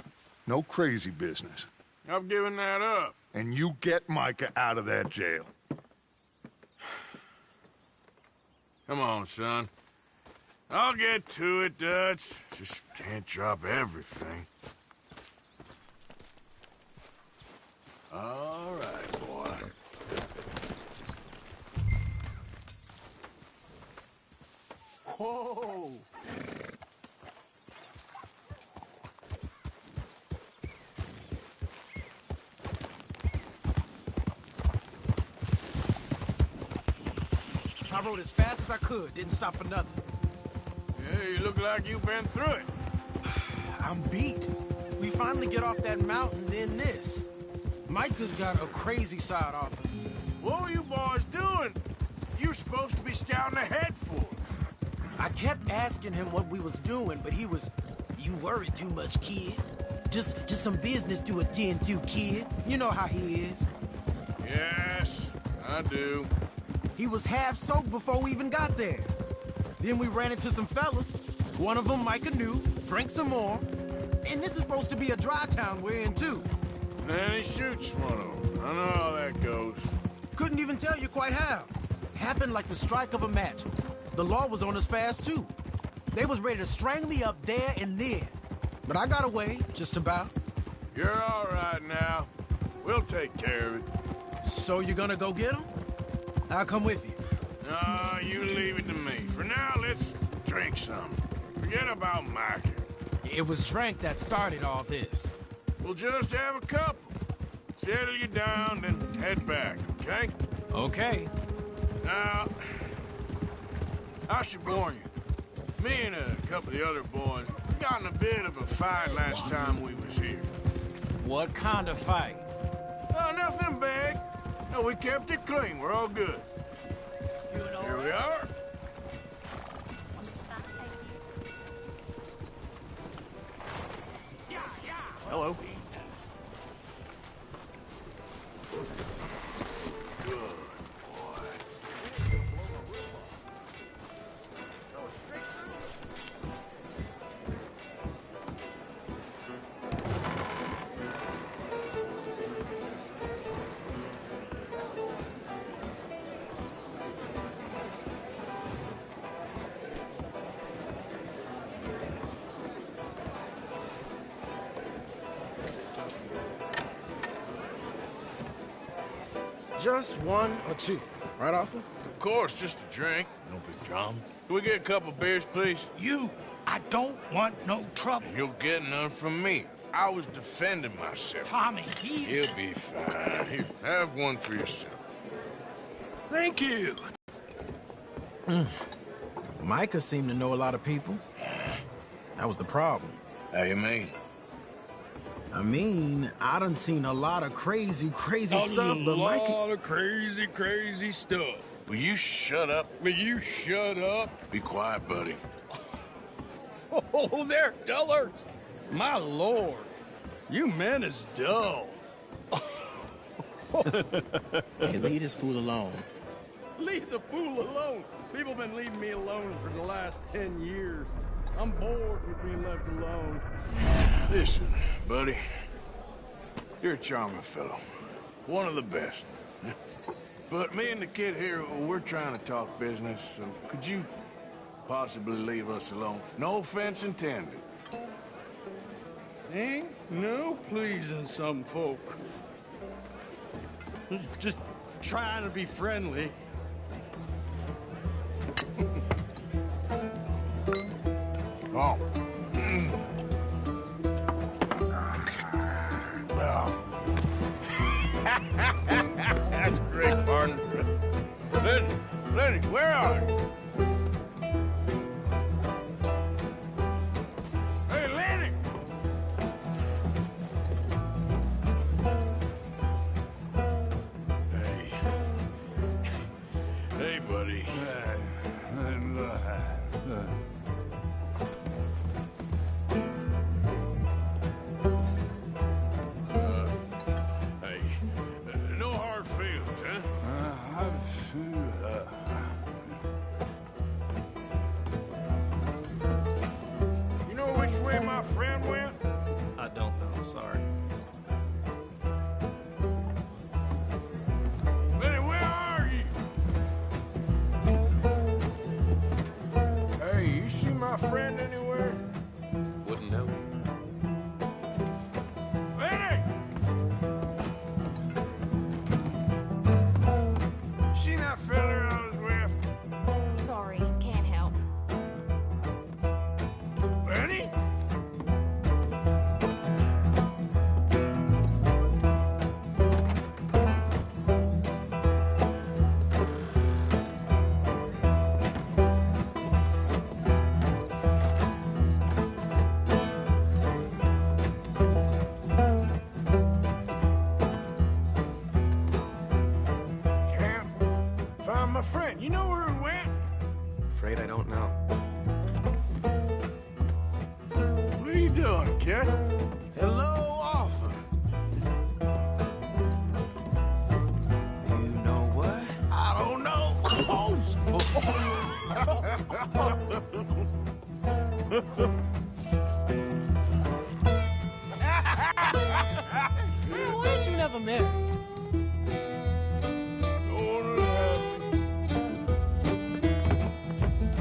Speaker 6: no crazy business.
Speaker 1: I've given that up.
Speaker 6: And you get Micah out of that jail.
Speaker 1: Come on, son. I'll get to it, Dutch. Just can't drop everything. All right, boy.
Speaker 6: Whoa!
Speaker 5: I rode as fast as I could, didn't stop for nothing.
Speaker 1: Yeah, you look like you've been through it.
Speaker 5: I'm beat. We finally get off that mountain, then this. Micah's got a crazy side off him.
Speaker 1: What were you boys doing? You were supposed to be scouting ahead for.
Speaker 5: I kept asking him what we was doing, but he was, "You worry too much, kid. Just some business to attend to, kid. You know how he is."
Speaker 1: Yes, I do.
Speaker 5: He was half soaked before we even got there. Then we ran into some fellas. One of them Micah knew, drank some more. And this is supposed to be a dry town we're in, too.
Speaker 1: Then he shoots one of them. I know how that goes.
Speaker 5: Couldn't even tell you quite how. Happened like the strike of a match. The law was on us fast, too. They was ready to strangle me up there and then. But I got away, just about.
Speaker 1: You're all right now. We'll take care of it.
Speaker 5: So you're gonna go get him? I'll come with you.
Speaker 1: No, you leave it to me. For now, let's drink some. Forget about Micah.
Speaker 5: It was drink that started all this.
Speaker 1: We'll just have a couple. Settle you down, then head back, okay?
Speaker 5: Okay.
Speaker 1: Now, I should warn you. Me and a couple of the other boys got in a bit of a fight last time we was here.
Speaker 11: What kind of fight?
Speaker 1: Oh, nothing big. No, we kept it clean. We're all good. Here we are.
Speaker 5: Hello.
Speaker 15: Just one or two, right, Arthur?
Speaker 1: Of course, just a drink. No big drama. Can we get a couple beers, please?
Speaker 16: I don't want no trouble.
Speaker 1: You'll get none from me. I was defending myself.
Speaker 16: Tommy, he's...
Speaker 1: He'll be fine. Here, have one for yourself.
Speaker 16: Thank you.
Speaker 15: Micah seemed to know a lot of people. That was the problem.
Speaker 1: How you mean?
Speaker 15: I mean, I done seen a lot of crazy stuff, but Micah...
Speaker 9: A lot of crazy stuff.
Speaker 1: Will you shut up?
Speaker 9: Will you shut up?
Speaker 1: Be quiet, buddy.
Speaker 9: Oh, they're dullers. My lord. You men is dull.
Speaker 15: Hey, leave this fool alone.
Speaker 9: Leave the fool alone. People been leaving me alone for the last 10 years. I'm bored with being left alone.
Speaker 1: Listen, buddy. You're a charming fellow. One of the best. But me and the kid here, we're trying to talk business, so could you possibly leave us alone? No offense intended.
Speaker 9: Ain't no pleasing some folk. Just trying to be friendly.
Speaker 1: Oh. That's great, partner. Lenny, where are you? Hey, Lenny! Hey, buddy. No hard feelings, huh? You know which way my friend went?
Speaker 9: I don't know, sorry.
Speaker 1: Lenny, where are you? Hey, you see my friend anywhere?
Speaker 3: Wouldn't know.
Speaker 1: Lenny! See that fella I was with?
Speaker 2: Sorry, can't help.
Speaker 1: Lenny? Can't find my friend. You know where he went?
Speaker 3: Afraid I don't know.
Speaker 1: What are you doing, kid?
Speaker 15: Hello, Arthur. You know what? I don't know. Man, why did you never marry?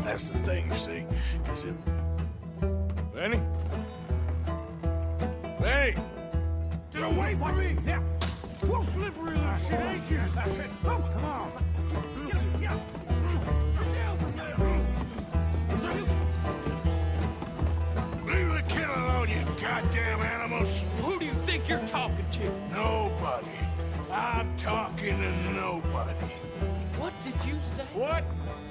Speaker 1: That's the thing, you see. Is it... Lenny? Lenny! Get away from me! Yeah. Well, slippery little shit, ain't you? That's it. Oh, come on. Leave the kid alone, you goddamn animals.
Speaker 9: Who do you think you're talking to?
Speaker 1: Nobody. I'm talking to nobody.
Speaker 9: What did you say?
Speaker 1: What?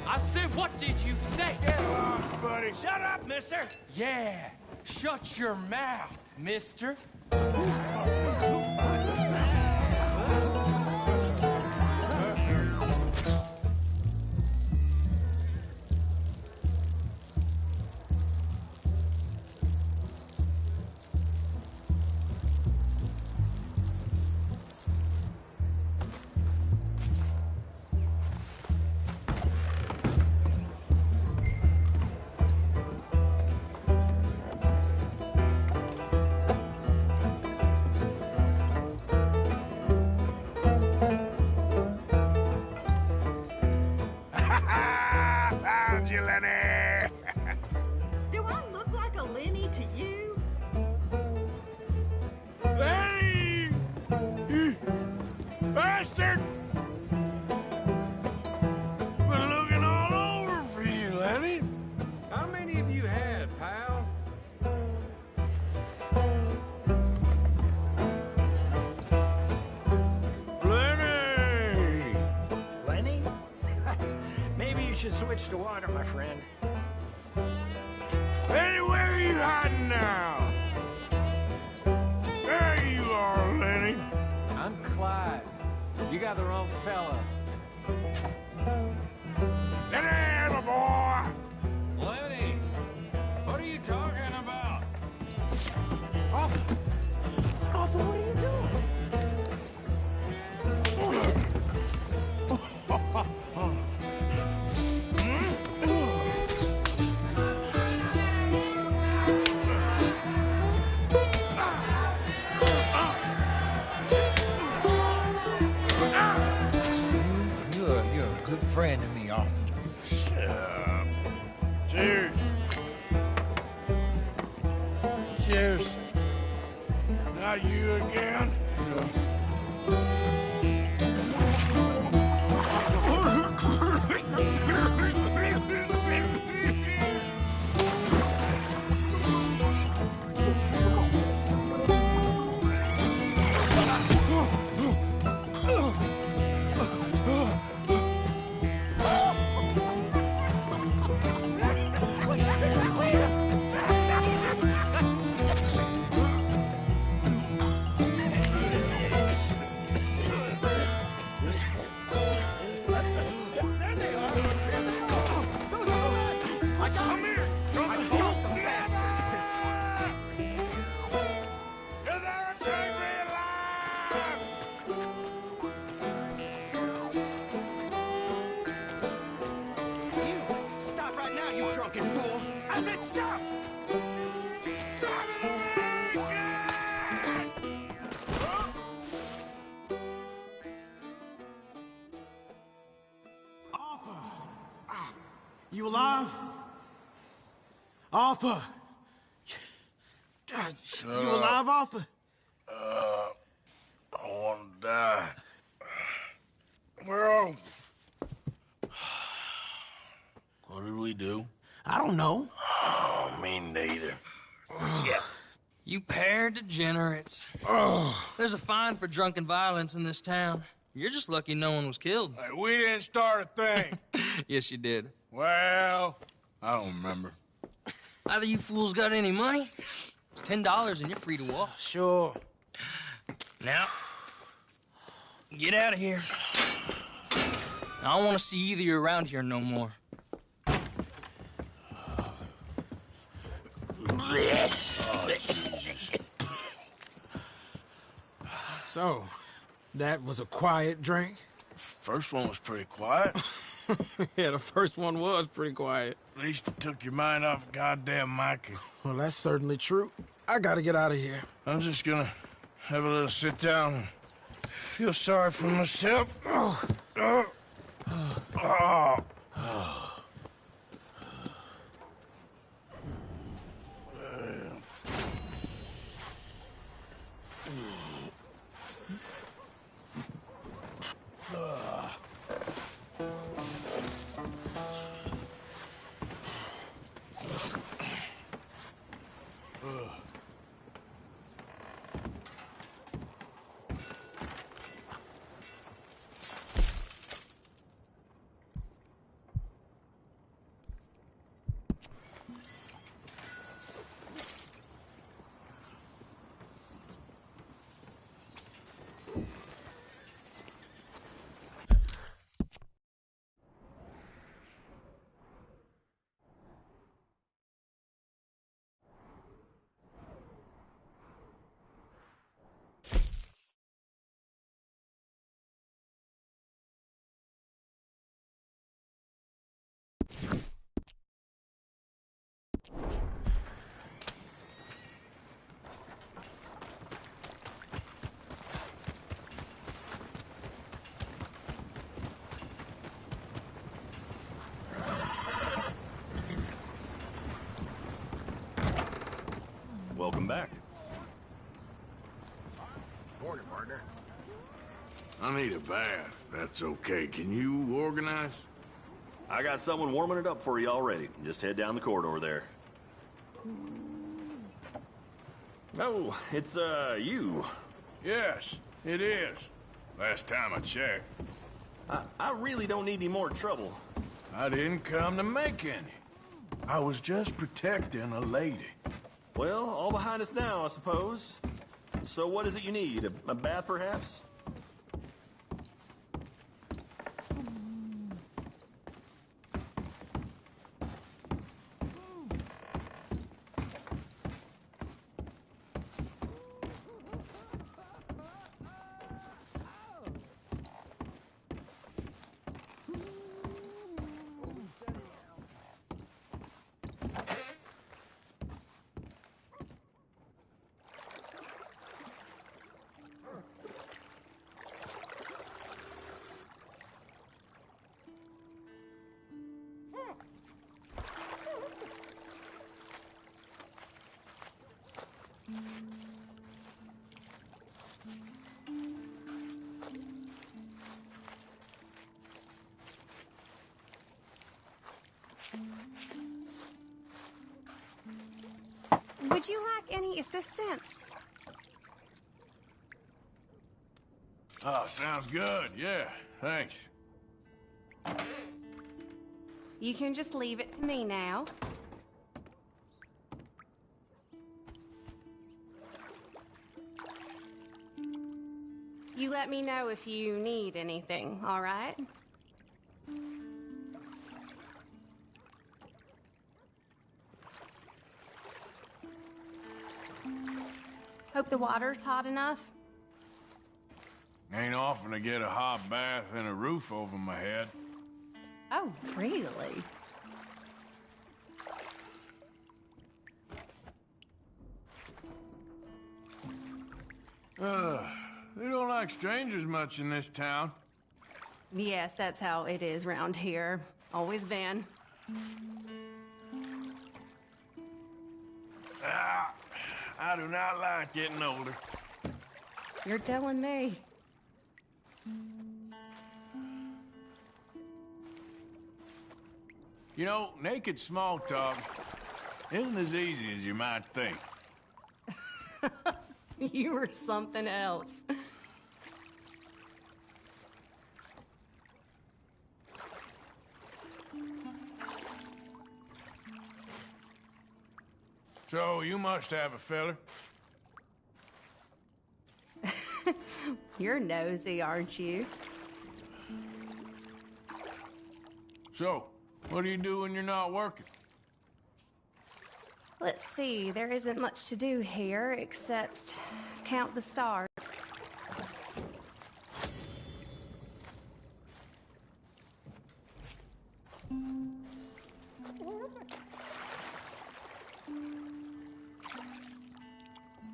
Speaker 8: I said, what did you say?
Speaker 1: Get lost, buddy.
Speaker 8: Shut up, mister! Yeah, shut your mouth, mister.
Speaker 1: Found you, Lenny.
Speaker 7: Do I look like a Lenny to you?
Speaker 1: Lenny! You bastard! Been looking all over for you, Lenny.
Speaker 9: How many have you had, pal?
Speaker 1: Lenny!
Speaker 21: Lenny? Maybe you should switch to water, my friend.
Speaker 1: Lenny, where are you hiding now? There you are, Lenny.
Speaker 8: I'm Clyde. You got the wrong fella.
Speaker 1: Lenny, my boy!
Speaker 9: Lenny, what are you talking about?
Speaker 7: Arthur! Arthur, what are you doing?
Speaker 24: You're a good friend to me, Arthur.
Speaker 1: Shut up. Cheers. Cheers. Not you again?
Speaker 8: Stop right now, you drunken fool! I said stop!
Speaker 5: You alive? Arthur! You alive, Arthur?
Speaker 1: I want to die. Well, what did we do?
Speaker 5: I don't know.
Speaker 1: Oh, me neither. Yeah.
Speaker 14: You pair degenerates. There's a fine for drunken violence in this town. You're just lucky no one was killed.
Speaker 1: Hey, we didn't start a thing.
Speaker 14: Yes, you did.
Speaker 1: Well, I don't remember.
Speaker 14: Either you fools got any money? It's $10 and you're free to walk.
Speaker 1: Sure.
Speaker 14: Now, get out of here. I don't want to see either of you around here no more.
Speaker 1: Oh, Jesus.
Speaker 5: So, that was a quiet drink?
Speaker 1: First one was pretty quiet.
Speaker 5: Yeah, the first one was pretty quiet.
Speaker 1: At least it took your mind off of goddamn Mikey.
Speaker 5: Well, that's certainly true. I gotta get out of here.
Speaker 1: I'm just gonna have a little sit down and feel sorry for myself.
Speaker 24: partner.
Speaker 1: I need a bath. That's okay. Can you organize?
Speaker 10: I got someone warming it up for you already. Just head down the corridor there. Oh, it's, you.
Speaker 1: Yes, it is. Last time I checked.
Speaker 10: I really don't need any more trouble.
Speaker 1: I didn't come to make any. I was just protecting a lady.
Speaker 10: Well, all behind us now, I suppose. So what is it you need? A bath, perhaps?
Speaker 19: Would you like any assistance?
Speaker 1: Oh, sounds good. Yeah, thanks.
Speaker 19: You can just leave it to me now. You let me know if you need anything, all right? Hope the water's hot enough.
Speaker 1: Ain't often to get a hot bath and a roof over my head.
Speaker 19: Oh, really?
Speaker 1: They don't like strangers much in this town.
Speaker 19: Yes, that's how it is round here. Always been.
Speaker 1: I do not like getting older.
Speaker 19: You're telling me.
Speaker 1: You know, naked small talk isn't as easy as you might think.
Speaker 19: You were something else.
Speaker 1: So, you must have a fella.
Speaker 19: You're nosy, aren't you?
Speaker 1: So, what do you do when you're not working?
Speaker 19: Let's see, there isn't much to do here except count the stars.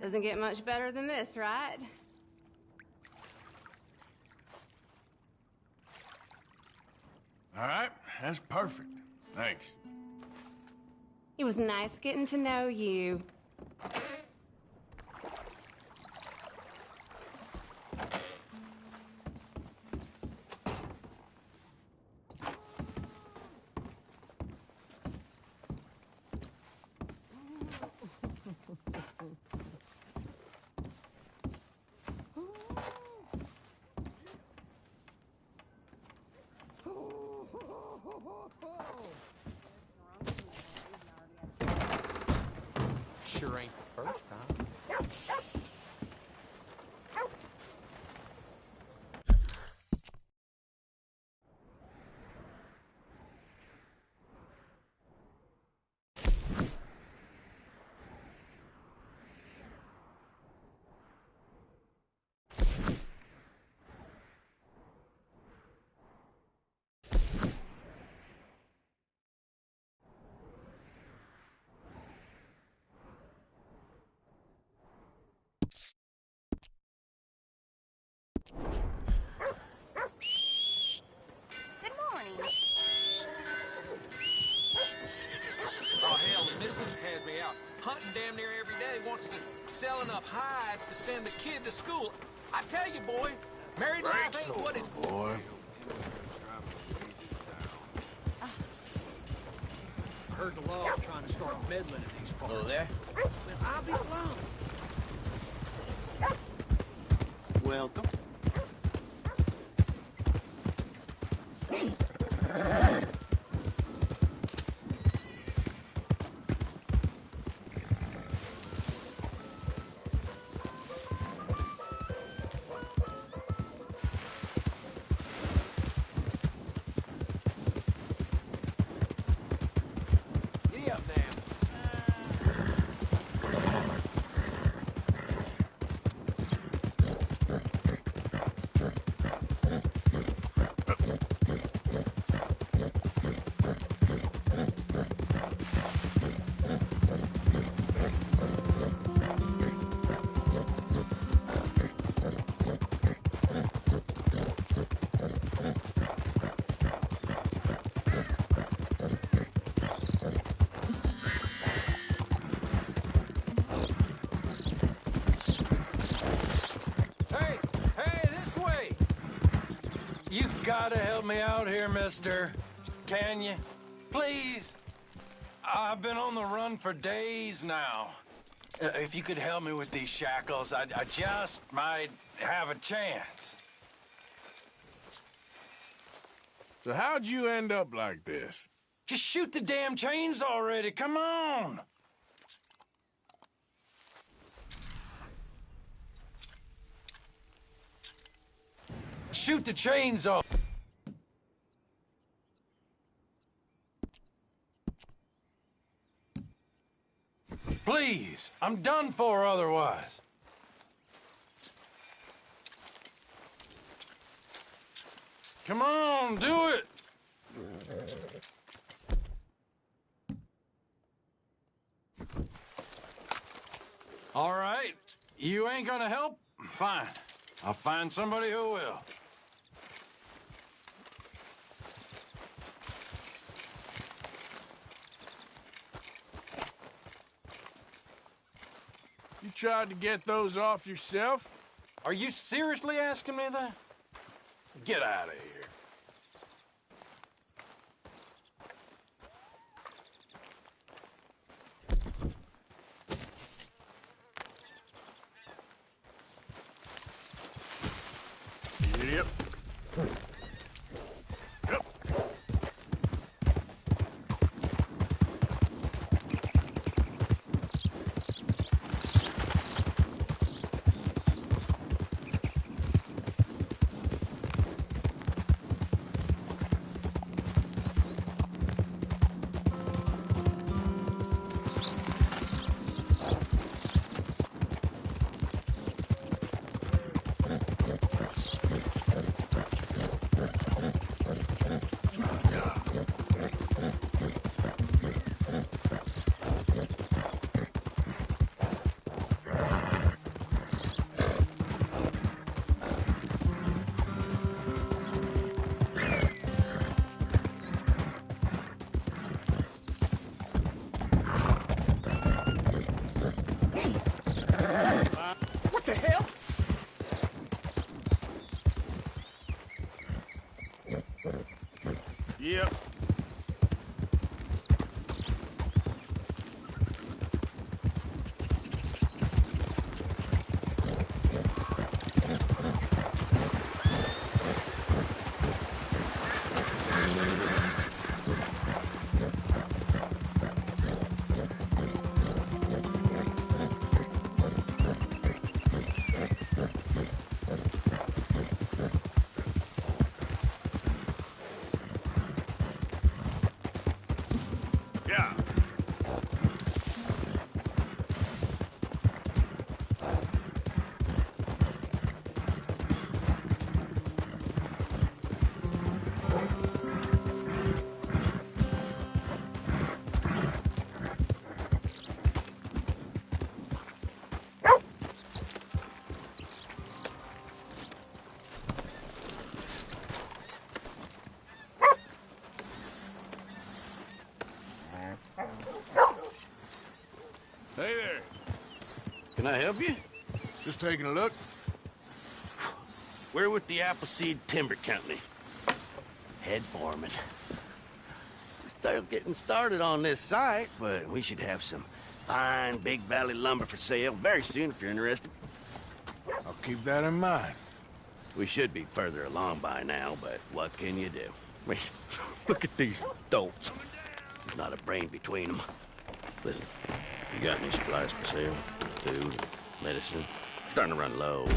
Speaker 19: Doesn't get much better than this, right?
Speaker 1: All right, that's perfect. Thanks.
Speaker 19: It was nice getting to know you.
Speaker 3: Sure ain't the first time.
Speaker 2: Good morning.
Speaker 8: Oh, hell, the missus has me out hunting damn near every day, wants to sell enough hides to send the kid to school.
Speaker 9: I tell you, boy, married life ain't what it's...
Speaker 1: Boy.
Speaker 24: I heard the law's trying to start meddling in these parts.
Speaker 11: Oh, there?
Speaker 24: Well, I'll be alone.
Speaker 11: Welcome.
Speaker 9: Giddy up now.
Speaker 12: Hey, this way! You gotta help me out here, mister. Can you? Please? I've been on the run for days now. If you could help me with these shackles, I just might have a chance.
Speaker 1: So how'd you end up like this?
Speaker 12: Just shoot the damn chains already, come on! Shoot the chains off! Please, I'm done for otherwise. Come on, do it! All right, you ain't gonna help? Fine. I'll find somebody who will.
Speaker 1: You tried to get those off yourself?
Speaker 12: Are you seriously asking me that? Get out of here.
Speaker 1: Yep.
Speaker 24: What the hell?
Speaker 1: Yep. Yeah.
Speaker 9: Can I help you?
Speaker 1: Just taking a look.
Speaker 4: We're with the Appleseed Timber Company. Head foreman. We're still getting started on this site, but we should have some fine Big Valley lumber for sale very soon if you're interested.
Speaker 1: I'll keep that in mind.
Speaker 4: We should be further along by now, but what can you do? I mean, look at these dolts. There's not a brain between them. Listen, you got any supplies for sale? Food, medicine? Starting to run low.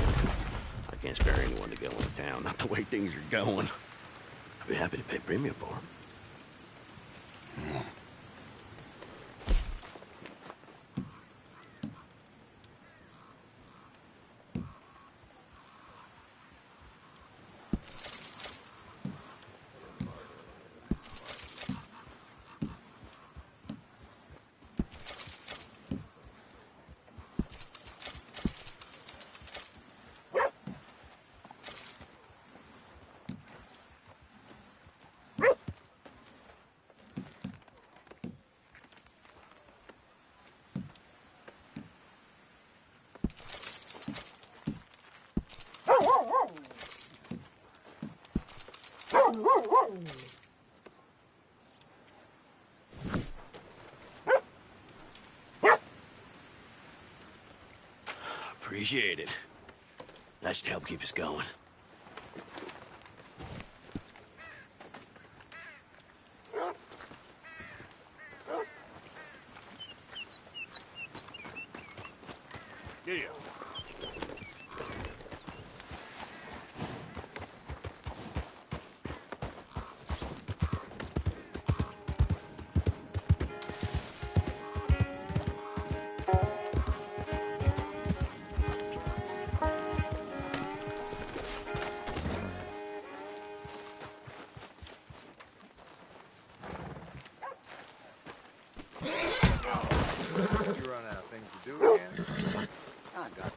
Speaker 4: I can't spare anyone to go into town, not the way things are going. I'd be happy to pay premium for them. Appreciate it. That should help keep us going.
Speaker 1: Yeah.
Speaker 11: You run out of things to do again? I got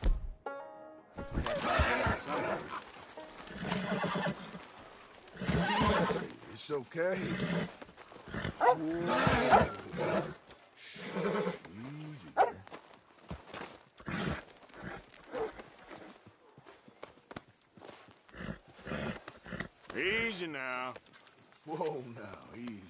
Speaker 1: It's okay. Easy there. Easy now. Whoa, now, easy.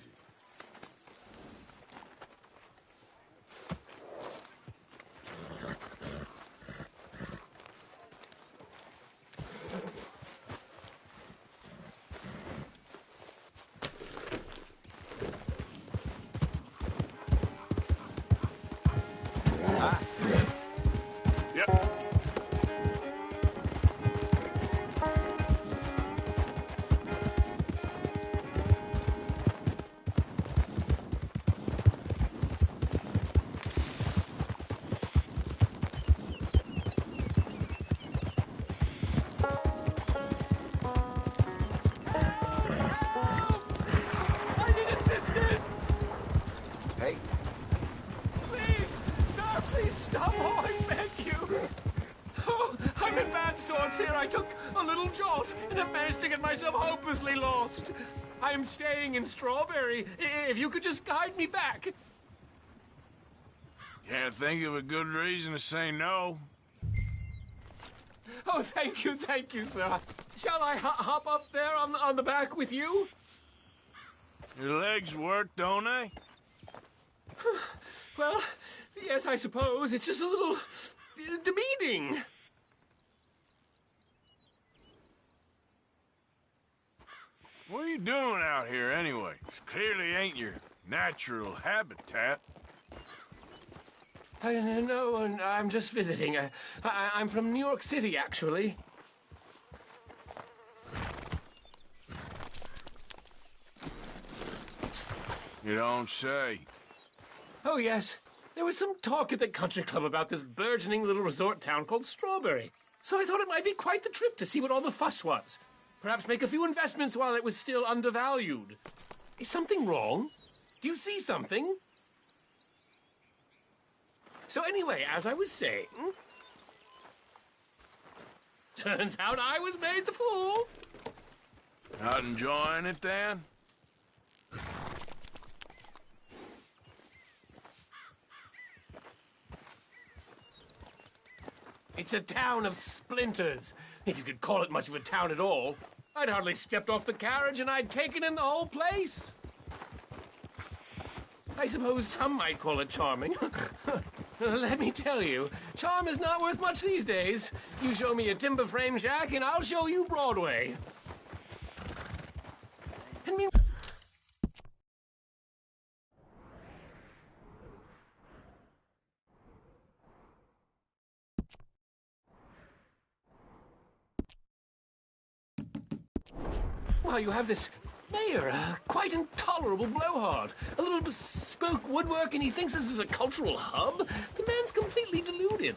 Speaker 20: Here I took a little jolt and have managed to get myself hopelessly lost. I am staying in Strawberry. If you could just guide me back.
Speaker 1: Can't think of a good reason to say no.
Speaker 20: Oh, thank you, sir. Shall I hop up there on the back with you?
Speaker 1: Your legs work, don't they?
Speaker 20: Well, yes, I suppose. It's just a little demeaning.
Speaker 1: What are you doing out here, anyway? Clearly ain't your natural habitat.
Speaker 20: No, I'm just visiting. I'm from New York City, actually.
Speaker 1: You don't say.
Speaker 20: Oh, yes. There was some talk at the country club about this burgeoning little resort town called Strawberry. So I thought it might be quite the trip to see what all the fuss was. Perhaps make a few investments while it was still undervalued. Is something wrong? Do you see something? So anyway, as I was saying... Turns out I was made the fool.
Speaker 1: Not enjoying it, then?
Speaker 20: It's a town of splinters, if you could call it much of a town at all. I'd hardly stepped off the carriage and I'd taken in the whole place. I suppose some might call it charming. Let me tell you, charm is not worth much these days. You show me a timber frame shack and I'll show you Broadway. And mean... Well, you have this mayor, quite intolerable blowhard. A little bespoke woodwork, and he thinks this is a cultural hub? The man's completely deluded.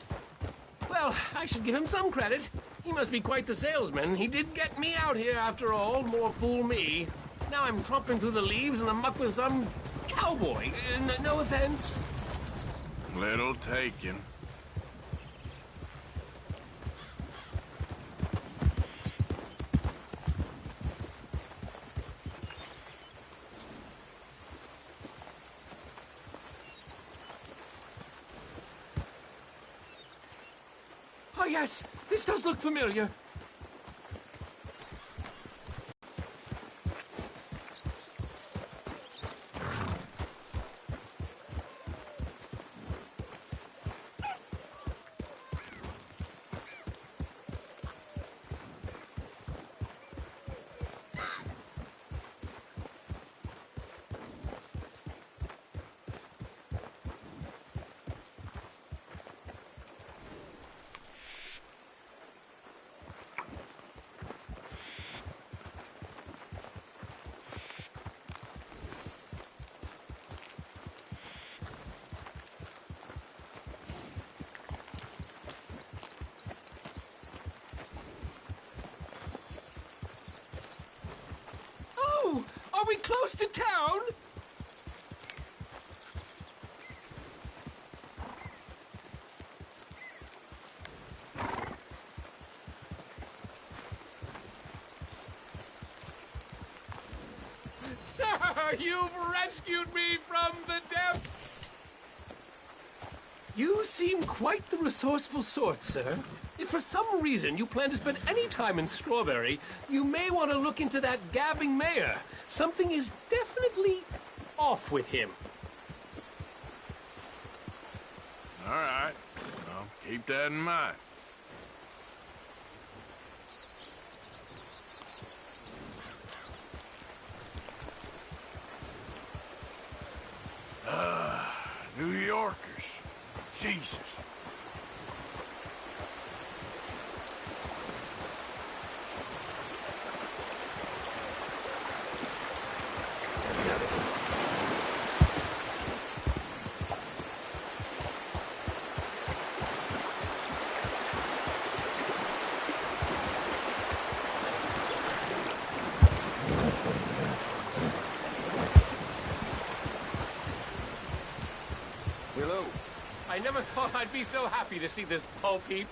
Speaker 20: Well, I should give him some credit. He must be quite the salesman. He did get me out here, after all. More fool me. Now I'm tromping through the leaves and I'm muck with some cowboy. No offense.
Speaker 1: Little taken.
Speaker 20: Oh, yes, this does look familiar. Are we close to town? Sir, you've rescued me from the depths! You seem quite the resourceful sort, sir. If for some reason you plan to spend any time in Strawberry, you may want to look into that gabbing mayor. Something is definitely off with him.
Speaker 1: All right. I'll keep that in mind. New Yorkers. Jesus.
Speaker 20: I never thought I'd be so happy to see this pulp heap.